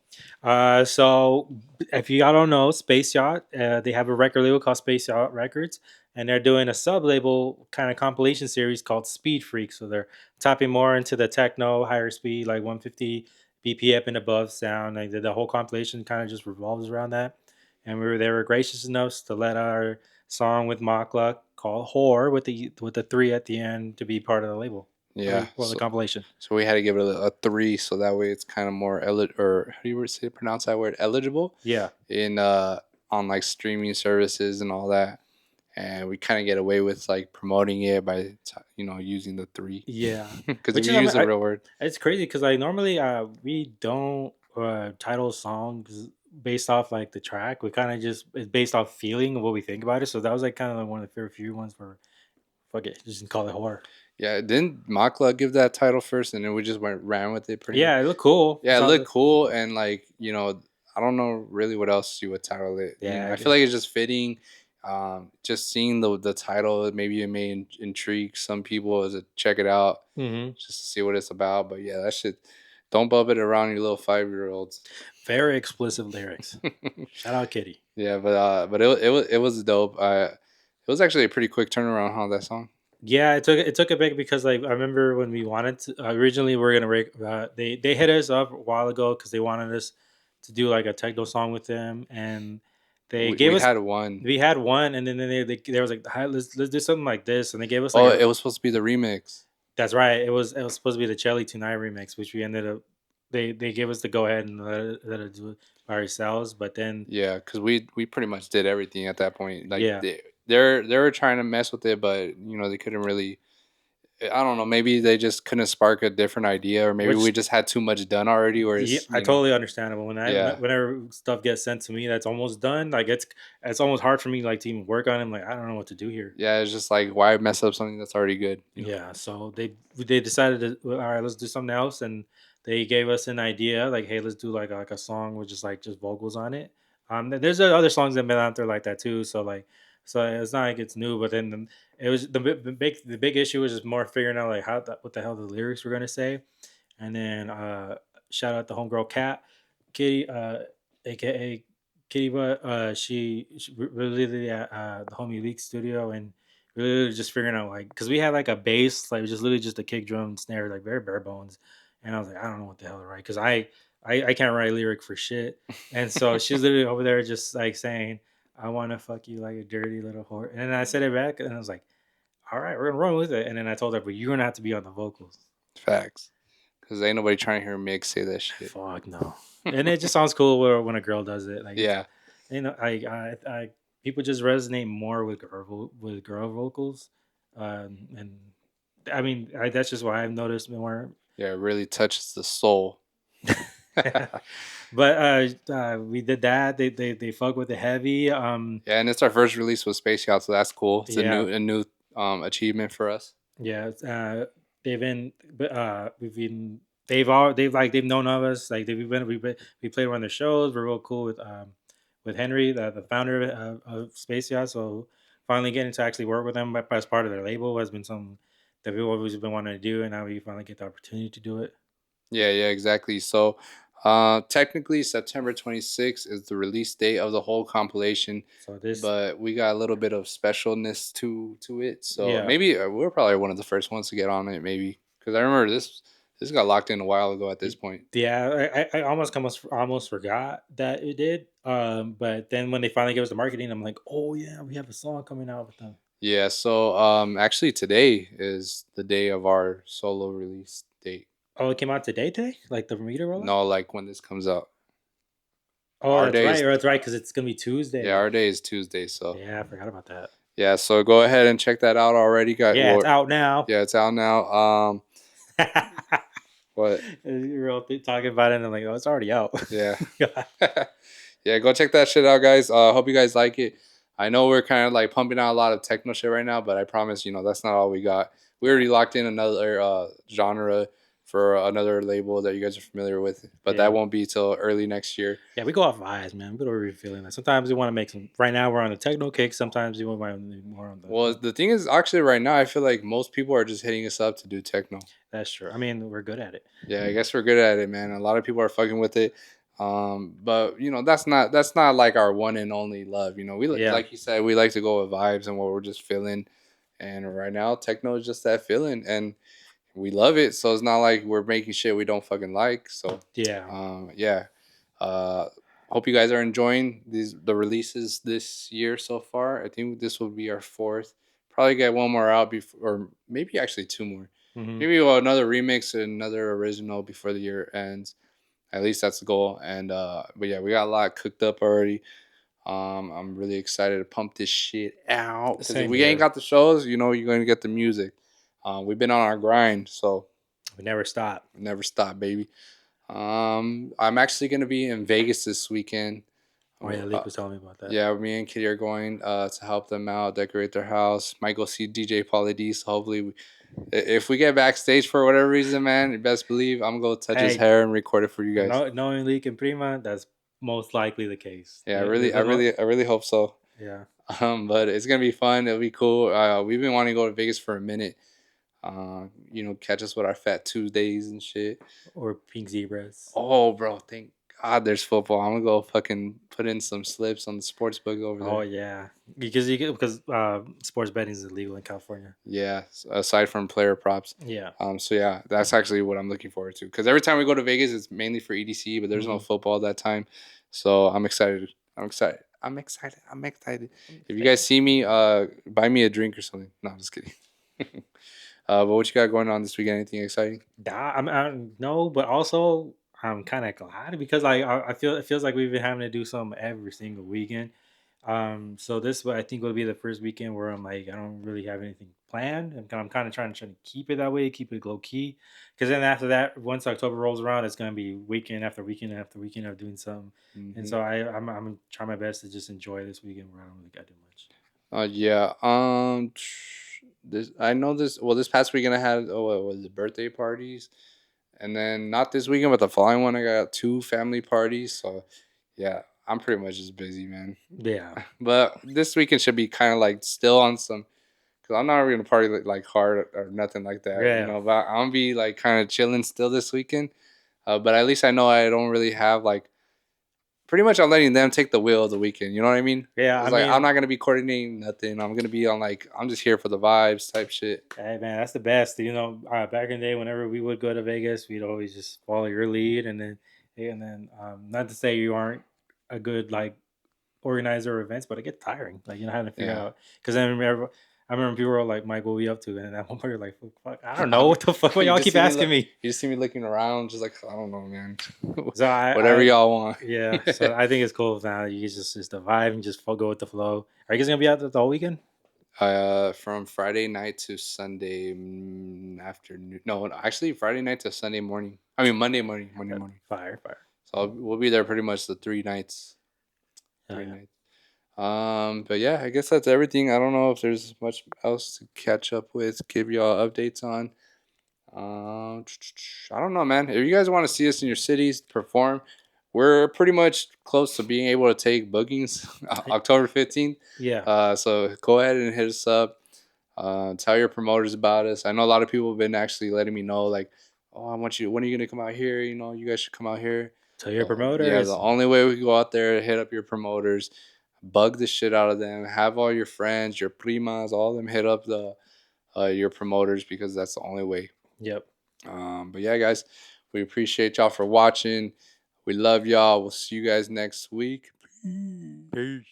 So if y'all don't know, Space Yacht, they have a record label called Space Yacht Records, and they're doing a sub label kind of compilation series called Speed Freak. So they're tapping more into the techno, higher speed, like 150 BPM and above sound. Like the whole compilation kind of just revolves around that. And they were gracious enough to let our song with Makla called "Whore" with the three at the end to be part of the label Yeah. or the compilation. So we had to give it a 3, so that way it's kind of more or how do you say pronounce that word, eligible Yeah. in on like streaming services and all that, and we kind of get away with like promoting it by using the 3 Yeah, because if which you is use the real word, it's crazy because like normally we don't title songs based off like the track. We kind of just it's based off feeling of what we think about it. So that was like kind of like one of the very few ones where fuck it, just call it horror. yeah, didn't Makla give that title first, and then we just went ran with it pretty much. Yeah, it looked cool. Yeah, it looked cool, and like I don't know really what else you would title it. Yeah, I feel like it's just fitting. Just seeing the title, maybe it may intrigue some people as to check it out, hmm just to see what it's about. But yeah, that shit, don't bub it around your little 5-year-olds. very explicit lyrics. Shout out Kitty. Yeah, but it was dope. It was actually a pretty quick turnaround, huh? That song. Yeah, it took a bit because like I remember when we wanted to originally we are gonna they hit us up a while ago because they wanted us to do like a techno song with them and they gave We us had one. we had one and then they was like "Hi, let's do something like this and they gave us like Oh, a it was supposed to be the remix. that's right it was supposed to be the Chelly Tonight remix which we ended up they gave us the go ahead and let it do it by ourselves but then Yeah, because we pretty much did everything at that point. Like yeah they were trying to mess with it, but they couldn't really. I don't know. Maybe they just couldn't spark a different idea, or maybe we which just had too much done already. yeah, Whereas I totally understandable. yeah, Whenever stuff gets sent to me that's almost done, like it's almost hard for me like to even work on it. I'm like I don't know what to do here. yeah, it's just like why mess up something that's already good. Yeah, so they decided to well, all right, let's do something else, and they gave us an idea like, hey, let's do like a song with just vocals on it. There's other songs that been out there like that too. So it's not like it's new, but then it was the big issue was just more figuring out like what the hell the lyrics were gonna say. And then shout out to homegirl Cat, Kitty, aka Kitty Butt. She really did at the homie Leak studio and really just figuring out like because we had like a bass, like just literally just a kick drum and snare, like very bare bones. And I was like, I don't know what the hell to write because I can't write lyric for shit. And so she's literally over there just like saying, I want to fuck you like a dirty little whore. And then I said it back and I was like, all right, we're gonna run with it. And then I told her, but you're gonna have to be on the vocals. Facts. Because ain't nobody trying to hear Mick say that shit. Fuck no. And it just sounds cool when a girl does it. Like it's, Yeah, I people just resonate more with with girl vocals, and I mean that's just why I've noticed more. yeah, it really touches the soul. But we did that. They fuck with the heavy. Yeah, and it's our first release with Space Yacht, so that's cool. It's a Yeah, new achievement for us. yeah. They've been, we've been. They've known of us. Like we played one of their shows. We're real cool with Henry, the founder of Space Yacht. So finally getting to actually work with them as part of their label has been something that we've always been wanting to do, and now we finally get the opportunity to do it. Yeah, yeah, exactly. So, technically, September 26th is the release date of the whole compilation, So this, but we got a little bit of specialness to it. So yeah, maybe we're probably one of the first ones to get on it, maybe because I remember this got locked in a while ago. At this point, yeah. I almost forgot that it did. But then when they finally gave us the marketing, I'm like, oh yeah, we have a song coming out with them. yeah. So, actually, today is the day of our solo release date. Oh, it came out today, like the meter rollout. No, like when this comes out, Oh, our that's day right. is Or that's right because it's gonna be yeah, Tuesday. our day is Tuesday. So Yeah, I forgot about that. yeah, so go ahead and check that out already. Got Yeah, it's well, out now. yeah, it's out now. What? You're all talking about it, and I'm like, oh, it's already out. Yeah. Yeah, go check that shit out, guys. Hope you guys like it. I know we're kind of like pumping out a lot of techno shit right now, but I promise, that's not all we got. we already locked in another genre for another label that you guys are familiar with, but that Yeah. won't be till early next year. Yeah, we go off vibes, man. We don't really feeling that. Sometimes we want to make some. Right now, we're on a techno kick. Sometimes we want to be more on the. Well, the thing is, actually, right now, I feel like most people are just hitting us up to do techno. That's true. I mean, we're good at it. Yeah, I guess we're good at it, man. A lot of people are fucking with it. But that's not like our one and only love. Yeah. Like you said, we like to go with vibes and what we're just feeling. And right now, techno is just that feeling, and we love it. So it's not like we're making shit we don't fucking like. So, Yeah. yeah. Uh, hope you guys are enjoying the releases this year so far. I think this will be our fourth. Probably get one more out before, or maybe actually two more. Hmm. Maybe another remix and another original before the year ends. At least that's the goal. And but yeah, we got a lot cooked up already. I'm really excited to pump this shit out because if Same we ain't here. got the shows, you're gonna get the music. We've been on our grind, so We never stop. we never stop, baby. I'm actually gonna be in Vegas this weekend. Oh yeah, Uh, Leak was telling me about that. yeah, me and Kitty are going to help them out, decorate their house. Might go see DJ Pauly D. So hopefully, if we get backstage for whatever reason, man, you best believe I'm gonna touch his Hey, hair and record it for you guys. knowing Leak and Prima, that's most likely the case. Yeah, I really hope so. Yeah. But it's gonna be fun. It'll be cool. We've been wanting to go to Vegas for a minute. Catch us with our Fat Tuesdays and shit. Or Pink Zebras. Oh, bro, thank God there's football. I'm gonna go fucking put in some slips on the sports book over Oh there. yeah, because sports betting is illegal in California. Yeah, aside from player props. Yeah. So yeah, that's actually what I'm looking forward to. Because every time we go to Vegas, it's mainly for EDC, but there's no Hmm. football that time. So I'm excited. I'm excited. I'm excited. I'm excited. If you guys see me, buy me a drink or something. No, I'm just kidding. But what you got going on this weekend? Anything exciting? I no, but also I'm kind of glad because I feel it feels like we've been having to do something every single weekend. So this I think will be the first weekend where I'm like I don't really have anything planned. I'm kind of trying to keep it that way, keep it low key. Because then after that, once October rolls around, it's gonna be weekend after weekend after weekend of doing something. And Hmm. so I'm trying my best to just enjoy this weekend where I don't really got to do much. Yeah. This I know this. Well, this past weekend I had what was it, birthday parties, and then not this weekend, but the following one I got two family parties. So yeah, I'm pretty much just busy, man. Yeah, But this weekend should be kind of like still on some, because I'm not really gonna party like hard or nothing like that, yeah, But I'm gonna be like kind of chilling still this weekend. But at least I know I don't really have like, pretty much I'm letting them take the wheel of the weekend. You know what I mean? yeah. I It's like I'm mean, not gonna be coordinating nothing. I'm gonna be on like I'm just here for the vibes type shit. hey man, that's the best. Back in the day, whenever we would go to Vegas, we'd always just follow your lead, and then not to say you aren't a good like organizer of events, but it gets tiring. Like having to figure Yeah. out because I remember people were like, "Mike, what we up to?" And at one point, you're like, "Fuck, I don't know I'm, what the fuck. What you y'all just keep see me asking look. me?" You just see me looking around, just like I don't know, man. So Whatever y'all want. yeah. So I think it's cool now. You just the vibe and just go with the flow. Are you guys gonna be out there the whole weekend? From Friday night to Sunday afternoon. No, actually Friday night to Sunday morning. I mean Monday morning. Monday morning. Fire, fire. So we'll be there pretty much the 3 nights. Oh Three yeah. nights. But yeah, I guess that's everything. I don't know if there's much else to catch up with, give y'all updates on. I don't know, man. If you guys want to see us in your cities perform, we're pretty much close to being able to take bookings October 15th. Yeah. So go ahead and hit us up. Tell your promoters about us. I know a lot of people have been actually letting me know, like, oh, I want you. When are you gonna come out here? You guys should come out here. Tell your So yeah, the promoters. only way we can go out there, hit up your promoters, bug the shit out of them, have all your friends, your primas, all of them hit up the your promoters, because that's the only way. Yep. But yeah, guys, we appreciate y'all for watching. We love y'all. We'll see you guys next week. Peace.